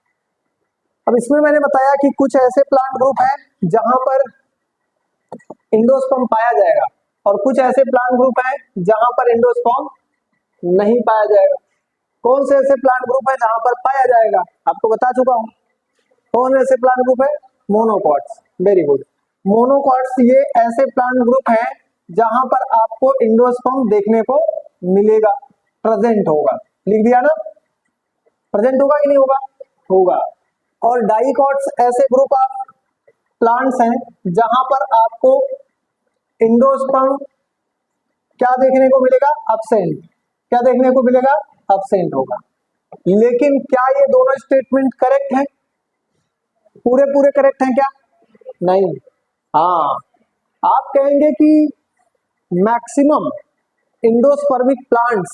अब इसमें मैंने बताया कि कुछ ऐसे प्लांट ग्रुप हैं जहां पर इंडोस्पर्म पाया जाएगा और कुछ ऐसे प्लांट ग्रुप हैं जहां पर इंडोस्पर्म नहीं पाया जाएगा। कौन से ऐसे प्लांट ग्रुप है जहां पर पाया जाएगा, आपको बता चुका हूं। कौन ऐसे प्लांट ग्रुप है, मोनोकॉट्स, वेरी गुड, मोनोकॉट्स ये ऐसे प्लांट ग्रुप हैं जहां पर आपको इंडोस्पर्म देखने को मिलेगा, प्रेजेंट होगा, लिख दिया ना, प्रेजेंट होगा कि नहीं होगा, होगा। और डाइकॉट्स ऐसे ग्रुप ऑफ प्लांट्स हैं जहां पर आपको इंडोस्पर्म क्या देखने को मिलेगा, एब्सेंट, क्या देखने को मिलेगा, एब्सेंट होगा। लेकिन क्या ये दोनों स्टेटमेंट करेक्ट हैं, पूरे पूरे करेक्ट हैं क्या, नहीं, हाँ आप कहेंगे कि maximum endospermic plants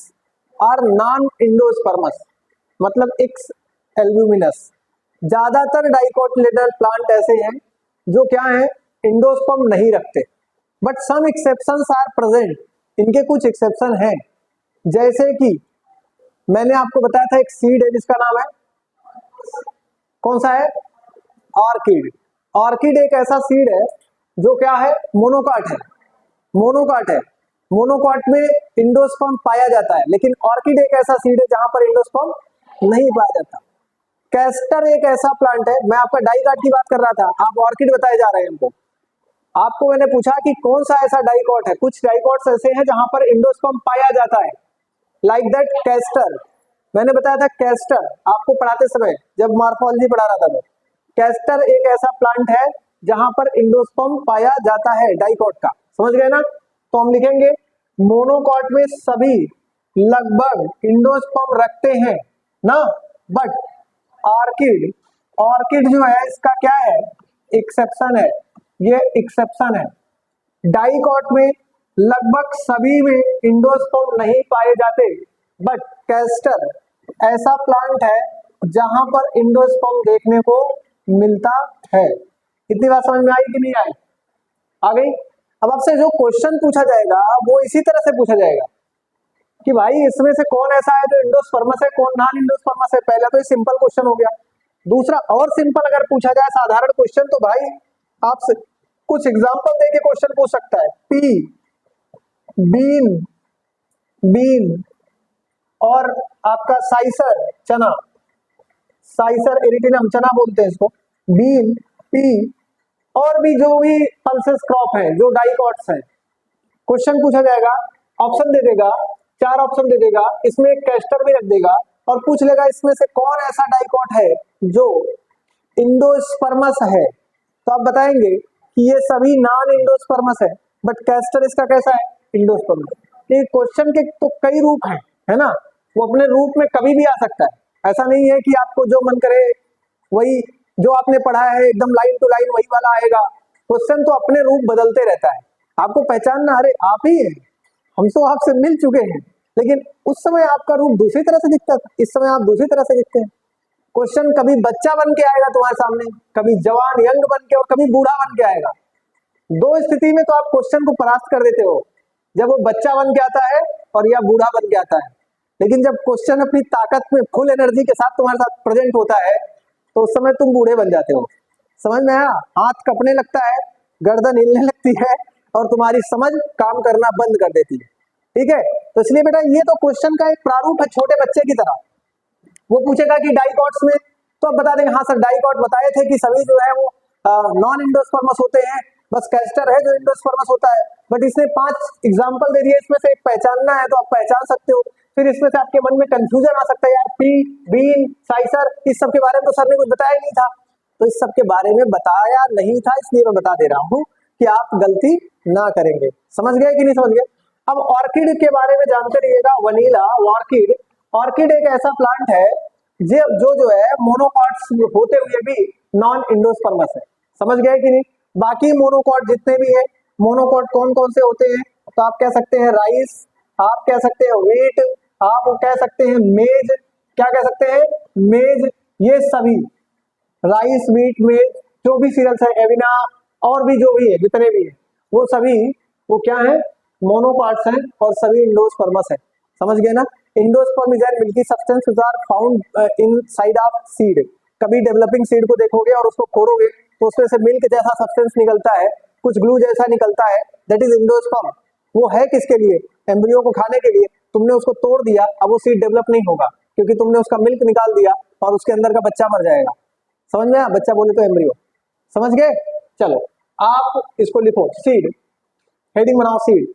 are non endospermous, मतलब एक्स एल्ब्यूमिनस, ज्यादातर डाइकोटिलेडनल प्लांट ऐसे हैं जो क्या है, इंडोस्पर्म नहीं रखते, but some exceptions are present, इनके कुछ एक्सेप्शन हैं। जैसे कि मैंने आपको बताया था एक सीड है जिसका नाम है, कौन सा है, ऑर्किड। ऑर्किड एक ऐसा सीड है जो क्या है, मोनोकॉट है, मोनोकॉट है, मोनोकॉट में इंडोस्पर्म पाया जाता है, लेकिन ऑर्किड एक ऐसा सीड है जहां पर इंडोस्पर्म नहीं पाया जाता। कैस्टर एक ऐसा प्लांट है, मैं आपका डाइकॉट की बात कर रहा था, आप ऑर्किड बताए जा रहे हैं हमको। आपको मैंने पूछा कि कौन सा ऐसा डाइकॉट है, कुछ डाइकॉट्स ऐसे हैं जहां पर इंडोस्पर्म पाया जाता है, लाइक दैट कैस्टर, मैंने बताया था कैस्टर आपको पढ़ाते समय जब मॉर्फोलॉजी पढ़ा रहा था तो, कैस्टर एक ऐसा प्लांट है जहां पर इंडोस्पर्म पाया जाता है, डाइकॉट का, समझ गए ना। तो हम लिखेंगे मोनोकॉट में सभी लगभग इंडोस्पर्म रखते हैं ना, बट ऑर्किड, ऑर्किड जो है इसका क्या है, एक्सेप्शन है, ये एक्सेप्शन है। डाइकॉट में लगभग सभी में इंडोस्पर्म नहीं पाए जाते, बट कैस्टर ऐसा प्लांट है जहां पर इंडोस्पर्म देखने को मिलता है। इतनी बात समझ में आई कि नहीं आई? आ गई। अब आपसे जो क्वेश्चन पूछा जाएगा वो इसी तरह से पूछा जाएगा कि भाई इसमें से कौन ऐसा है जो इंडोस्पर्मस है, कौन नॉन इंडोस्पर्मस है। पहला तो ये सिंपल क्वेश्चन हो गया। दूसरा और सिंपल अगर पूछा जाए साधारण क्वेश्चन तो भाई आपसे कुछ एग्जांपल देके क्वेश्चन पूछ सकता है। पी, बीन, बीन और आपका साइसर, चना, साइसर एरिटिनम चना बोलते हैं इसको, बीन, पी और भी जो भी पल्सेस क्रॉप है जो डाइकॉट्स है। क्वेश्चन पूछा जाएगा, ऑप्शन दे देगा, 4 ऑप्शन दे देगा, इसमें एक कैस्टर भी रख देगा और पूछ लेगा इसमें से कौन ऐसा डाइकॉट है जो इंडोस्पर्मस है। तो आप बताएंगे कि ये सभी नॉन इंडोस्पर्मस है, बट कैस्टर इसका कैसा है, इंडोस्पर्मस। ये क्वेश्चन के तो कई रूप हैं, है ना, वो अपने रूप में कभी भी आ सकता है। ऐसा नहीं है कि आपको जो मन करे वही जो आपने पढ़ा है एकदम लाइन टू लाइन वही वाला आएगा। क्वेश्चन तो अपने रूप बदलते रहता है। आपको पहचानना, अरे आप ही है, हम तो आपसे मिल चुके हैं, लेकिन उस समय आपका रूप दूसरी तरह से दिखता था, इस समय आप दूसरी तरह से दिखते हैं। क्वेश्चन कभी बच्चा बन के आएगा तुम्हारे सामने, कभी जवान यंग बन के और कभी बूढ़ा बन के आएगा। दो स्थिति में तो आप क्वेश्चन को परास्त कर देते हो, जब वो बच्चा बन के आता है और या बूढ़ा बन के आता है। लेकिन जब क्वेश्चन अपनी ताकत में फुल एनर्जी के साथ तुम्हारे साथ प्रेजेंट होता है तो उस समय तुम बूढ़े बन जाते हो। समझ में आया? हाथ कपने लगता है, गर्दन हिलने लगती है और तुम्हारी समझ काम करना बंद कर देती है। ठीक है, तो इसलिए बेटा ये तो क्वेश्चन का एक प्रारूप है छोटे बच्चे की तरह। वो पूछेगा कि डाइकॉट्स में, तो अब बता देंगे हाँ सर डाइकॉट बताए थे कि सभी जो है वो नॉन इंडोस्पर्मस होते हैं, बस कैस्टर है जो इंडोस्पर्मस होता है। बट इसने 5 एग्जांपल दे दिए, इसमें से एक पहचानना है तो आप पहचान सकते हो। फिर इसमें से आपके मन में कंफ्यूजन आ सकता है, यार पी, बीन, साइसर, इस सब के बारे में तो सर ने कुछ बताया ही नहीं था। तो इस सब के बारे में बताया नहीं था, इसलिए मैं बता दे रहा हूँ कि आप गलती ना करेंगे। समझ गए कि नहीं समझ गए? अब ऑर्किड के बारे में जानते रहिएगा। वनीला ऑर्किड, ऑर्किड एक ऐसा प्लांट है जो है मोनोकॉट्स होते हुए भी नॉन इंडोस्पर्मस है। समझ गए कि नहीं? बाकी मोनोकॉट जितने भी है, मोनोकॉट कौन कौन से होते हैं? तो आप कह सकते हैं राइस, आप कह सकते हैं व्हीट, आप कह सकते हैं मेज, क्या कह सकते हैं, मेज। ये सभी राइस, व्हीट, मेज जो भी सीरियल्स है, एविना और भी जो भी है जितने भी है वो सभी वो क्या है, मोनोकॉट्स हैं और सभी इंडोस्पर्मस है। समझ गए ना? Endosperm is an milky substance which are found inside of seed. कभी डेवलपिंग सीड को देखोगे और उसको खोलोगे तो उसमें से मिल्क जैसा सब्सटेंस निकलता है, कुछ ग्लू जैसा निकलता है, दैट इज इंडोस्पर्म। वो है किसके लिए? एम्ब्रियो को खाने के लिए। तुमने उसको तोड़ दिया, अब वो सीड डेवलप नहीं होगा क्योंकि तुमने उसका मिल्क निकाल दिया और उसके अंदर का बच्चा मर जाएगा। समझ में आया? बच्चा बोले तो एम्ब्रियो। समझ गए? चलो आप इसको लिखो, सीड, हेडिंग बनाओ seed.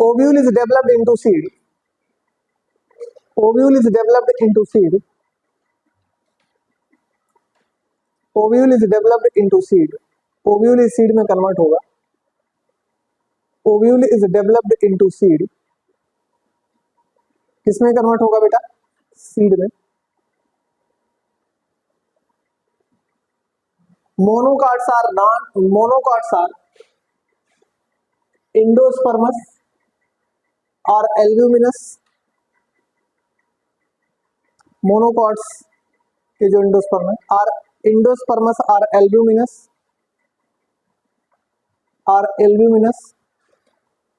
Ovule is developed into seed. Ovule is developed into seed. Ovule is developed into seed. Ovule is seed में कन्वर्ट होगा। Ovule is developed into seed. किसमें कन्वर्ट होगा बेटा? सीड में। Monocots are endospermous or albuminous। Monocots के जो endosperm है are endospermous are albuminous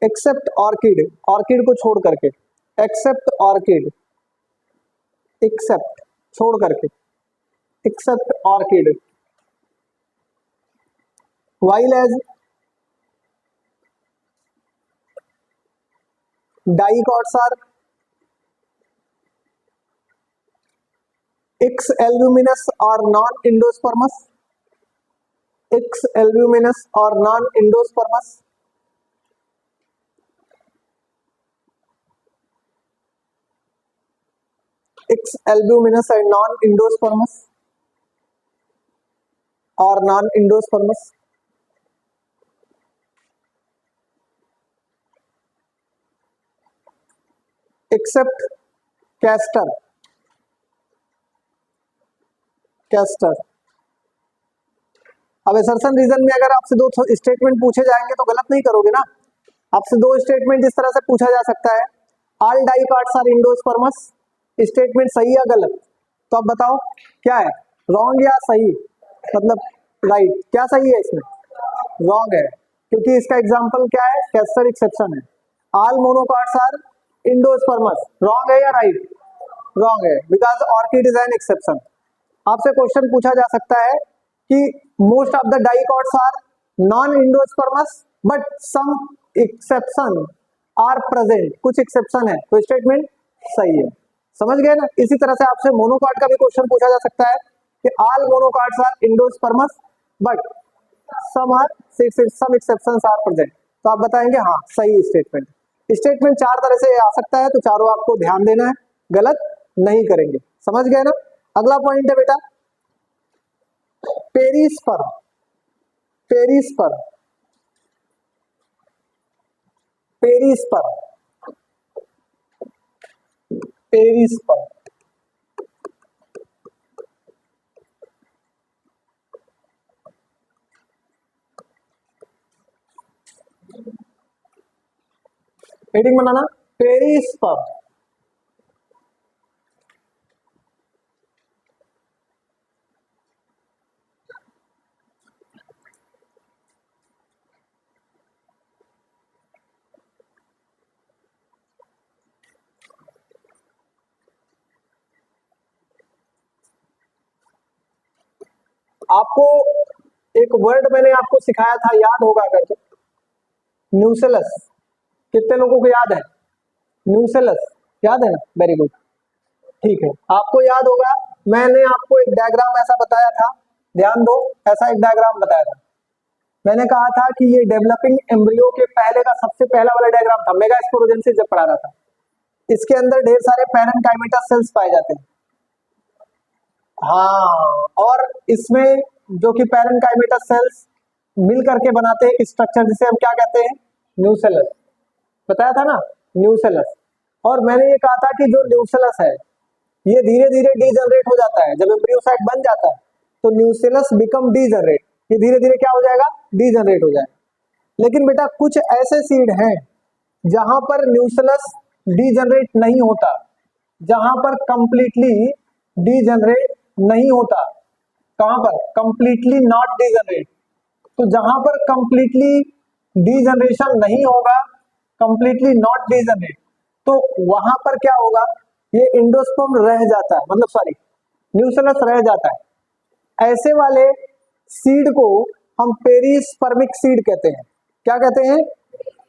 except orchid, orchid को छोड़ करके, एक्सेप्ट ऑर्किड, एक्सेप्ट छोड़ करके, except orchid, while as dicots are X albuminous or non-endospermous, X albuminous or non-endospermous, X albuminous and non-endospermous or non-endospermous, except castor, castor, अब assertion reason में अगर आपसे 2 statement पूछे जाएंगे तो गलत नहीं करोगे ना। आपसे 2 स्टेटमेंट इस तरह से पूछा जा सकता है, all dicots are endospermous, statement सही या गलत? तो अब बताओ क्या है, रॉन्ग या सही, मतलब राइट, क्या सही है इसमें? रॉन्ग है, क्योंकि इसका एग्जांपल क्या है, कैस्टर एक्सेप्शन है। All monocots are endospermous, wrong है या राइट? रॉन्ग है, because orchid is an exception. आपसे क्वेश्चन पूछा जा सकता है कि most of the dicots are non endospermous but some exception are present, कुछ एक्सेप्शन है, तो स्टेटमेंट सही है। समझ गए ना। इसी तरह से आपसे मोनोकार्ड का भी क्वेश्चन पूछा जा सकता है कि all monocots are endospermous but some exceptions are present, तो आप बताएंगे हाँ सही स्टेटमेंट। स्टेटमेंट 4 तरह से आ सकता है, तो चारों आपको ध्यान देना है, गलत नहीं करेंगे। समझ गए ना। अगला पॉइंट है बेटा perisperm. Perisperm, perisperm, perisperm. Heading बनाना, पेरिस्पर्म। आपको एक वर्ड मैंने आपको सिखाया था, याद होगा करके, न्यूसेलस। कितने लोगों को याद है? न्यूसेलस याद है ना, वेरी गुड, ठीक है। आपको याद होगा मैंने आपको एक डायग्राम ऐसा बताया था, ध्यान दो, ऐसा एक डायग्राम बताया था। मैंने कहा था कि ये डेवलपिंग एम्ब्रियो के पहले का सबसे पहला वाला डायग्राम था, मेगास्पोरोजेंसिस जब पढ़ा रहा था। इसके अंदर ढेर सारे पैरेन्काइमेटा सेल्स पाए जाते हैं। हाँ, और इसमें जो कि पैरेन्काइमेटा सेल्स मिल करके बनाते हैं एक स्ट्रक्चर जिसे हम क्या कहते हैं, न्यूसेलस। बताया था ना, न्यूसेलस। और मैंने ये कहा था कि जो न्यूसेलस है ये धीरे धीरे डीजनरेट हो जाता है, जब एम्ब्रियोसाइट बन जाता है तो न्यूसेलस बिकम डीजनरेट, ये धीरे धीरे क्या हो जाएगा, डीजनरेट हो जाएगा। लेकिन बेटा कुछ ऐसे सीड हैं जहां पर न्यूसेलस डीजनरेट नहीं होता, जहां पर कंप्लीटली डीजनरेट नहीं होता। कहां पर? Completely not degenerate. तो जहां पर कंप्लीटली डीजनरेशन नहीं होगा, कंप्लीटली नॉट डीजनरेट, तो वहां पर क्या होगा, ये एंडोस्पर्म रह जाता है, मतलब सॉरी न्यूसेलस रह जाता है। ऐसे वाले सीड को हम पेरिस्पर्मिक सीड कहते हैं। क्या कहते हैं?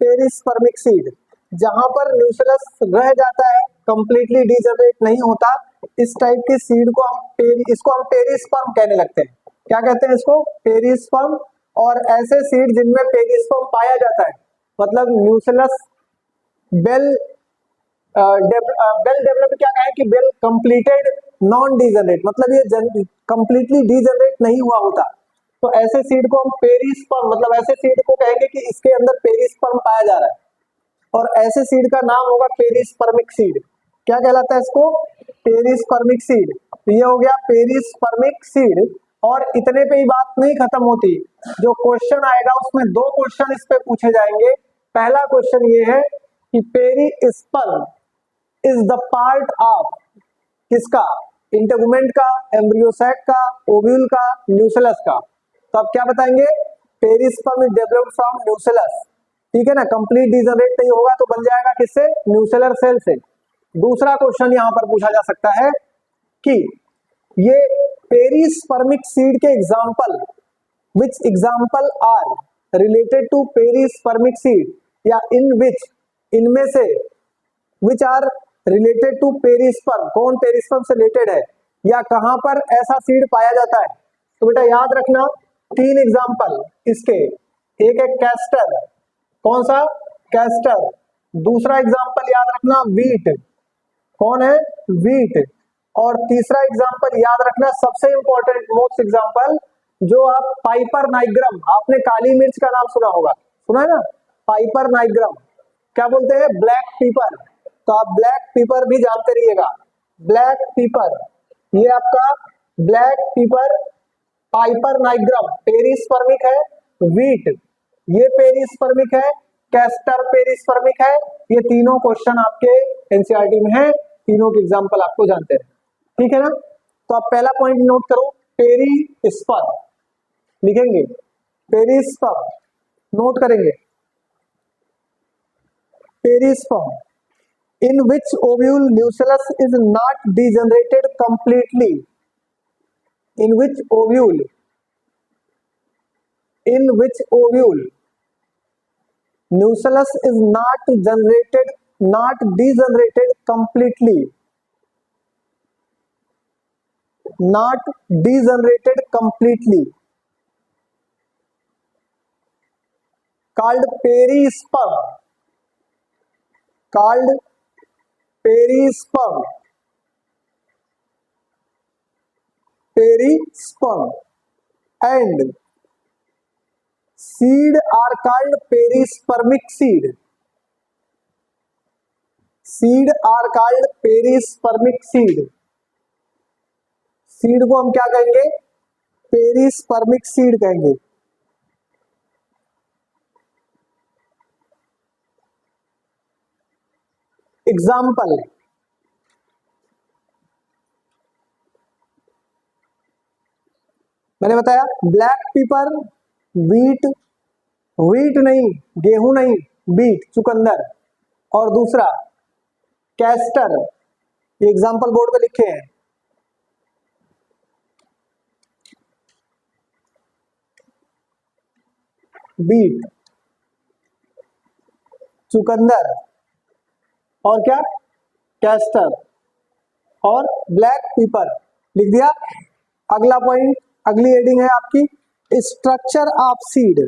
Perispermic seed. जहां पर न्यूसेलस रह जाता है, कंप्लीटली डीजनरेट नहीं होता, इस टाइप के सीड को इसको हम पेरिस्पर्म कहने लगते हैं। क्या कहते हैं इसको? पेरिस्पर्म। और ऐसे सीड जिनमें पेरिस्पर्म पाया जाता है, मतलब न्यूसेलस बेल डेवलप, क्या कहें कि वेल कंप्लीटेड नॉन डीजनरेट, मतलब ये कंप्लीटली डीजनरेट नहीं हुआ होता, तो ऐसे सीड को हम पेरिस्पर्म, मतलब ऐसे सीड को कहेंगे कि इसके अंदर पेरिस्पर्म पाया जा रहा है, और ऐसे सीड का नाम होगा पेरिस्पर्मिक सीड। क्या कहलाता है इसको? Perispermic seed. तो ये हो गया पेरिस्पर्मिक सीड। और इतने पे ही बात नहीं खत्म होती, जो क्वेश्चन आएगा उसमें 2 क्वेश्चन इस पे पूछे जाएंगे। पहला क्वेश्चन ये है कि perisperm is the part of किसका? इंटेगुमेंट का, एम्ब्रियोसैक का, ओव्यूल का, न्यूसेलस का। तो आप क्या बताएंगे? Perisperm is developed from nucellus. ठीक है ना, कंप्लीट डीजनरेट नहीं होगा तो बन जाएगा किससे? न्यूसेलर सेल से। दूसरा क्वेश्चन यहां पर पूछा जा सकता है कि ये पेरिस्पर्मिक सीड के example, which example are related to perispermic seed, या इन विच, इनमें से, which are related to perisperm, कौन पेरिस्पर्म से रिलेटेड है, या कहां पर ऐसा सीड पाया जाता है। तो बेटा याद रखना 3 एग्जाम्पल इसके, एक है कैस्टर, कौन सा? कैस्टर। दूसरा एग्जाम्पल याद रखना वीट, कौन है? वीट। और तीसरा एग्जाम्पल याद रखना, सबसे इंपॉर्टेंट मोस्ट एग्जाम्पल, जो आप पाइपर नाइग्रम, आपने काली मिर्च का नाम सुना होगा, सुना है ना, पाइपर नाइग्रम, क्या बोलते हैं? ब्लैक पीपर। तो आप ब्लैक पीपर भी जानते रहिएगा, ब्लैक पीपर, ये आपका ब्लैक पीपर पाइपर नाइग्रम पेरिस्पर्मिक है, वीट ये पेरिस्पर्मिक है, कैस्टर पेरिस्पर्मिक है। ये तीनों क्वेश्चन आपके एनसीईआरटी में है, तीनों के एग्जांपल आपको जानते हैं, ठीक है ना। तो आप पहला पॉइंट नोट करो, पेरिस्पर्म लिखेंगे, पेरिस्पर्म नोट करेंगे, perisperm in which ovule nucellus is not degenerated completely, in which ovule nucellus is not degenerated completely, not degenerated completely, called perisperm, called perisperm, perisperm, and seed are called perispermic seed, seed are called perispermic seed, seed को हम क्या कहेंगे, perispermic seed कहेंगे। Example, मैंने बताया black pepper, wheat, wheat नहीं गेहूं नहीं, बीट चुकंदर, और दूसरा कैस्टर, ये एग्जाम्पल बोर्ड पे लिखे हैं, बीट चुकंदर और क्या कैस्टर और ब्लैक पेपर लिख दिया। अगला पॉइंट, अगली हेडिंग है आपकी structure of seed,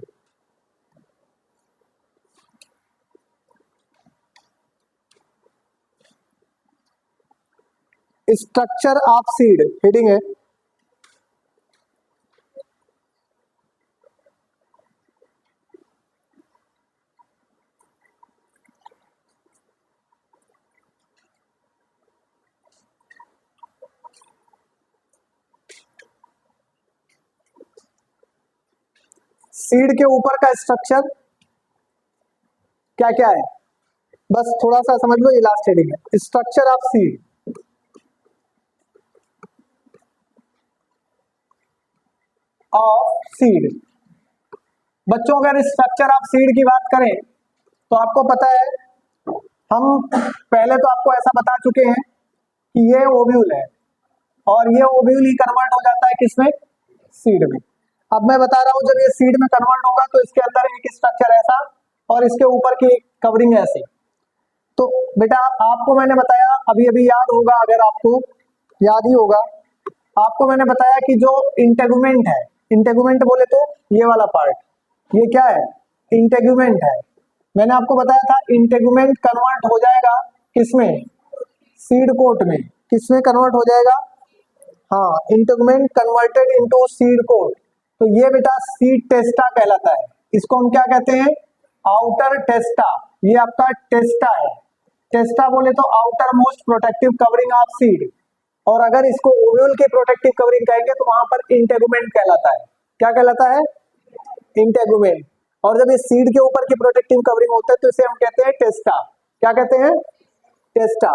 structure of seed heading है। सीड के ऊपर का स्ट्रक्चर क्या क्या है, बस थोड़ा सा समझ लो, ये लास्ट हेडिंग है, structure of seed. Of seed, बच्चों अगर स्ट्रक्चर ऑफ सीड की बात करें तो आपको पता है, हम पहले तो आपको ऐसा बता चुके हैं कि ये ओव्यूल है और ये ओव्यूल ही कन्वर्ट हो जाता है किसमें, सीड में। अब मैं बता रहा हूं जब ये सीड में कन्वर्ट होगा तो इसके अंदर एक स्ट्रक्चर ऐसा और इसके ऊपर की कवरिंग ऐसी। तो बेटा आपको मैंने बताया, अभी अभी याद होगा, अगर आपको याद ही होगा, आपको मैंने बताया कि जो इंटेगुमेंट है, इंटेगुमेंट बोले तो ये वाला पार्ट, ये क्या है, इंटेगुमेंट है। मैंने आपको बताया था इंटेगुमेंट कन्वर्ट हो जाएगा किसमें, सीड कोट में। किसमें कन्वर्ट हो जाएगा, हाँ, integument converted into seed coat. तो ये बेटा सीड टेस्टा कहलाता है। इसको हम क्या कहते हैं, आउटर टेस्टा। ये आपका टेस्टा है, टेस्टा बोले तो outer most protective covering of seed. और अगर इसको ओव्यूल की प्रोटेक्टिव कवरिंग कहेंगे तो वहां पर इंटेगुमेंट कहलाता है। क्या कहलाता है, इंटेगुमेंट। और जब ये सीड के ऊपर की प्रोटेक्टिव कवरिंग होता है तो इसे हम कहते हैं टेस्टा। क्या कहते हैं, टेस्टा।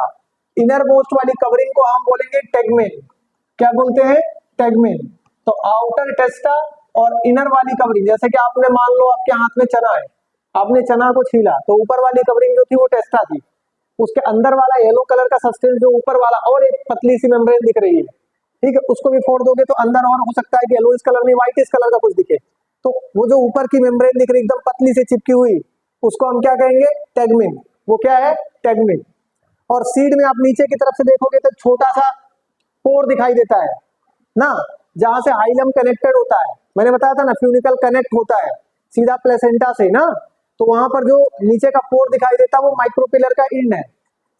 इनर मोस्ट वाली कवरिंग को हम बोलेंगे टेगमेन। क्या बोलते हैं, टेगमेन। तो आउटर टेस्टा और इनर वाली कवरिंग, जैसे कि आपने मान लो आपके हाथ में चना है, आपने चना को छीला तो ऊपर वाली कवरिंग जो थी वो टेस्टा थी, उसके अंदर वाला येलो कलर का सब्सटेंस जो ऊपर वाला और एक पतली सी मेम्ब्रेन दिख रही है, ठीक है, उसको भी फोड़ दोगे तो अंदर और हो सकता है कि येलोइश कलर नहीं व्हाइटिश कलर का कुछ दिखे। तो वो जो ऊपर की मेम्ब्रेन दिख रही एकदम पतली से चिपकी हुई, उसको हम क्या कहेंगे, टेगमिन। वो क्या है, टेगमिन। और सीड में आप नीचे की तरफ से देखोगे तो छोटा सा पोर दिखाई देता है ना, जहां से हाइलम कनेक्टेड होता है। मैंने बताया था ना, फ्यूनिकल कनेक्ट होता है सीधा प्लेसेंटा से ना, तो वहां पर जो नीचे का पोर दिखाई देता है वो माइक्रोपिलर का इंड है।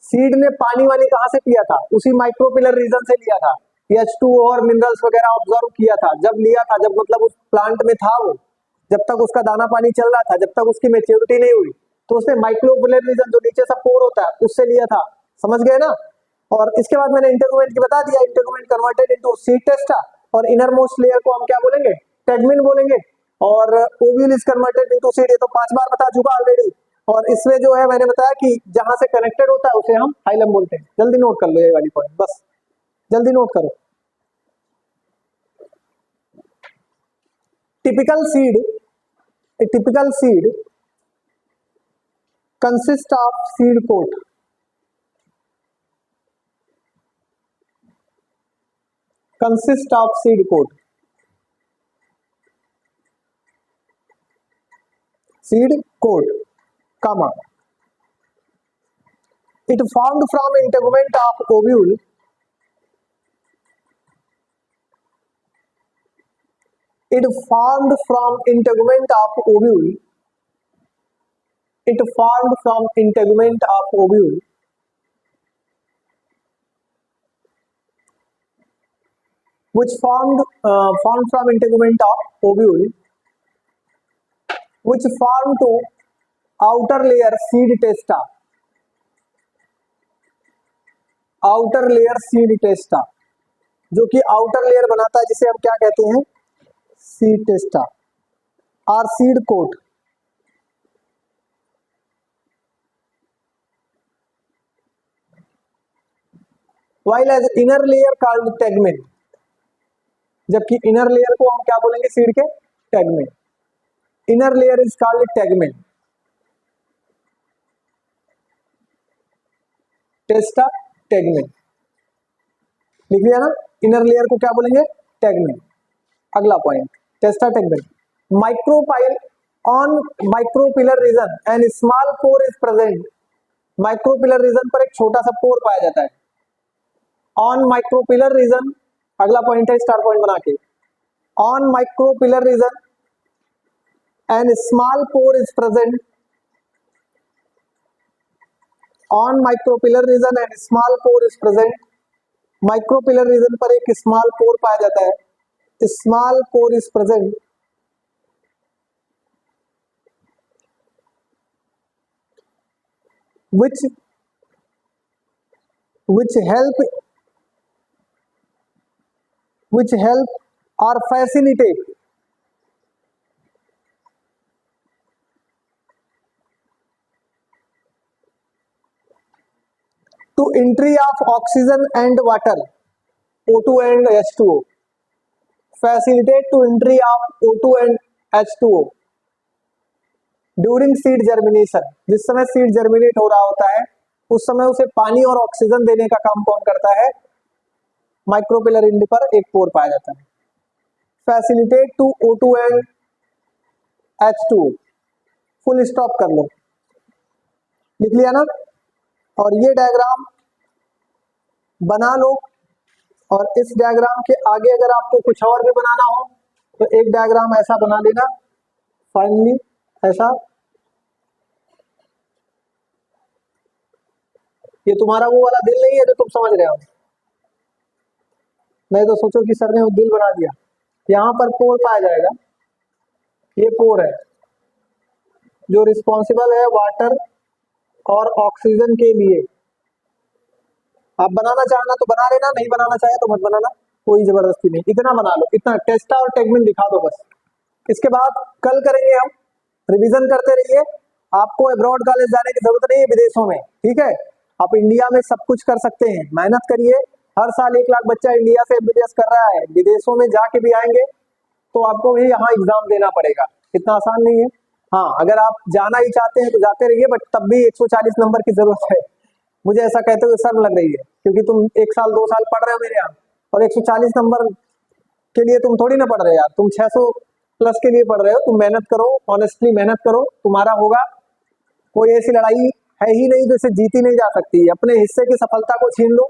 सीड ने पानी वानी कहां से पिया था, उसी माइक्रोपिलर रीजन से लिया था। H2O और मिनरल्स वगैरह ऑब्जर्व किया था, जब लिया था, जब मतलब उस प्लांट में था वो, जब तक उसका दाना पानी चल रहा था, जब तक उसकी मेच्योरिटी नहीं हुई, तो उसने माइक्रोपिलर रीजन जो नीचे सा पोर होता है उससे लिया था। समझ गए ना। और इसके बाद मैंने इंटेगुमेंट की बता दिया, integument converted into seed testa. और इनर मोस्ट लेयर को हम क्या बोलेंगे, टेगमेन बोलेंगे। और ovule is converted into seed, ये तो 5 बार बता चुका ऑलरेडी। और इसमें जो है मैंने बताया कि जहां से कनेक्टेड होता है उसे हम हाइलम बोलते हैं। जल्दी नोट कर लो ये वाली पॉइंट, बस जल्दी नोट करो। Typical seed, a typical seed consists of seed coat, consist of seed coat, seed coat, comma. It formed from integument of ovule. It formed from integument of ovule. It formed from integument of ovule, which formed from integument of ovule, which formed to outer layer seed testa. Outer layer seed testa, जो कि outer layer बनाता है जिसे हम क्या कहते हैं, seed testa और seed coat. while as inner layer called tegmen, जबकि इनर लेयर को हम क्या बोलेंगे सीड के, tegmen. Inner layer is called tegmen, testa tegmen, लिख लिया ना। इनर लेयर को क्या बोलेंगे, tegmen। अगला point, testa tegmen। Micropyle on micropylar region and small pore is present. Micropylar region पर एक छोटा सा पोर पाया जाता है। ऑन माइक्रोपिलर रीजन, अगला पॉइंट है स्टार पॉइंट बना के, on micropylar region and small pore is present. On micropylar region and small pore is present. Micropylar region पर एक स्मॉल पोर पाया जाता है, small pore is present. which help or facilitate to entry of oxygen and water, O2 and H2O, facilitate to entry of O2 and H2O during seed germination. जिस समय seed germinate हो रहा होता है उस समय उसे पानी और ऑक्सीजन देने का काम कौन करता है, माइक्रोपिलर इंड पर एक पोर पाया जाता है। Facilitate to O2 and H2O, full stop कर लो, लिख लिया ना। और ये डायग्राम बना लो, और इस डायग्राम के आगे अगर आपको कुछ और भी बनाना हो तो एक डायग्राम ऐसा बना लेना, फाइनली ऐसा। ये तुम्हारा वो वाला दिल नहीं है जो तुम समझ रहे हो, नहीं तो सोचो कि सर ने वो दिल बना दिया। यहां पर पोर पाया जाएगा, ये पोर है जो रिस्पॉन्सिबल है वाटर और ऑक्सीजन के लिए। आप बनाना चाहना तो बना लेना, नहीं बनाना चाहे तो मत बनाना, कोई जबरदस्ती नहीं। इतना बना लो, इतना टेस्टा और टेगमेन दिखा दो बस। इसके बाद कल करेंगे हम, रिवीजन करते रहिए। आपको अब्रॉड कॉलेज जाने की जरूरत नहीं है विदेशों में, ठीक है। आप इंडिया में सब कुछ कर सकते हैं, मेहनत करिए। हर साल 1 लाख बच्चा इंडिया से MBBS कर रहा है, विदेशों में जाके भी आएंगे तो आपको भी यहाँ एग्जाम देना पड़ेगा, इतना आसान नहीं है। हाँ, अगर आप जाना ही चाहते हैं तो जाते रहिए, बट तब भी 140 नंबर की जरूरत है। मुझे ऐसा कहते हुए शर्म लग रही है, क्योंकि तुम 1 साल 2 साल पढ़ रहे हो मेरे यहाँ, और 140 नंबर के लिए तुम थोड़ी ना पढ़ रहे हो यार, तुम 600 प्लस के लिए पढ़ रहे हो। तुम मेहनत करो, ऑनेस्टली मेहनत करो, तुम्हारा होगा। कोई ऐसी लड़ाई है ही नहीं जो इसे जीती नहीं जा सकती। अपने हिस्से की सफलता को छीन लो,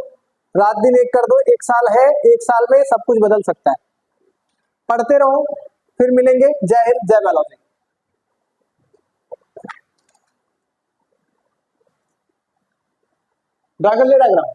रात दिन एक कर दो। 1 साल है, 1 साल में सब कुछ बदल सकता है। पढ़ते रहो, फिर मिलेंगे। जय हिंद, जय बालाजी। ड्रैगन ले डायग्राम।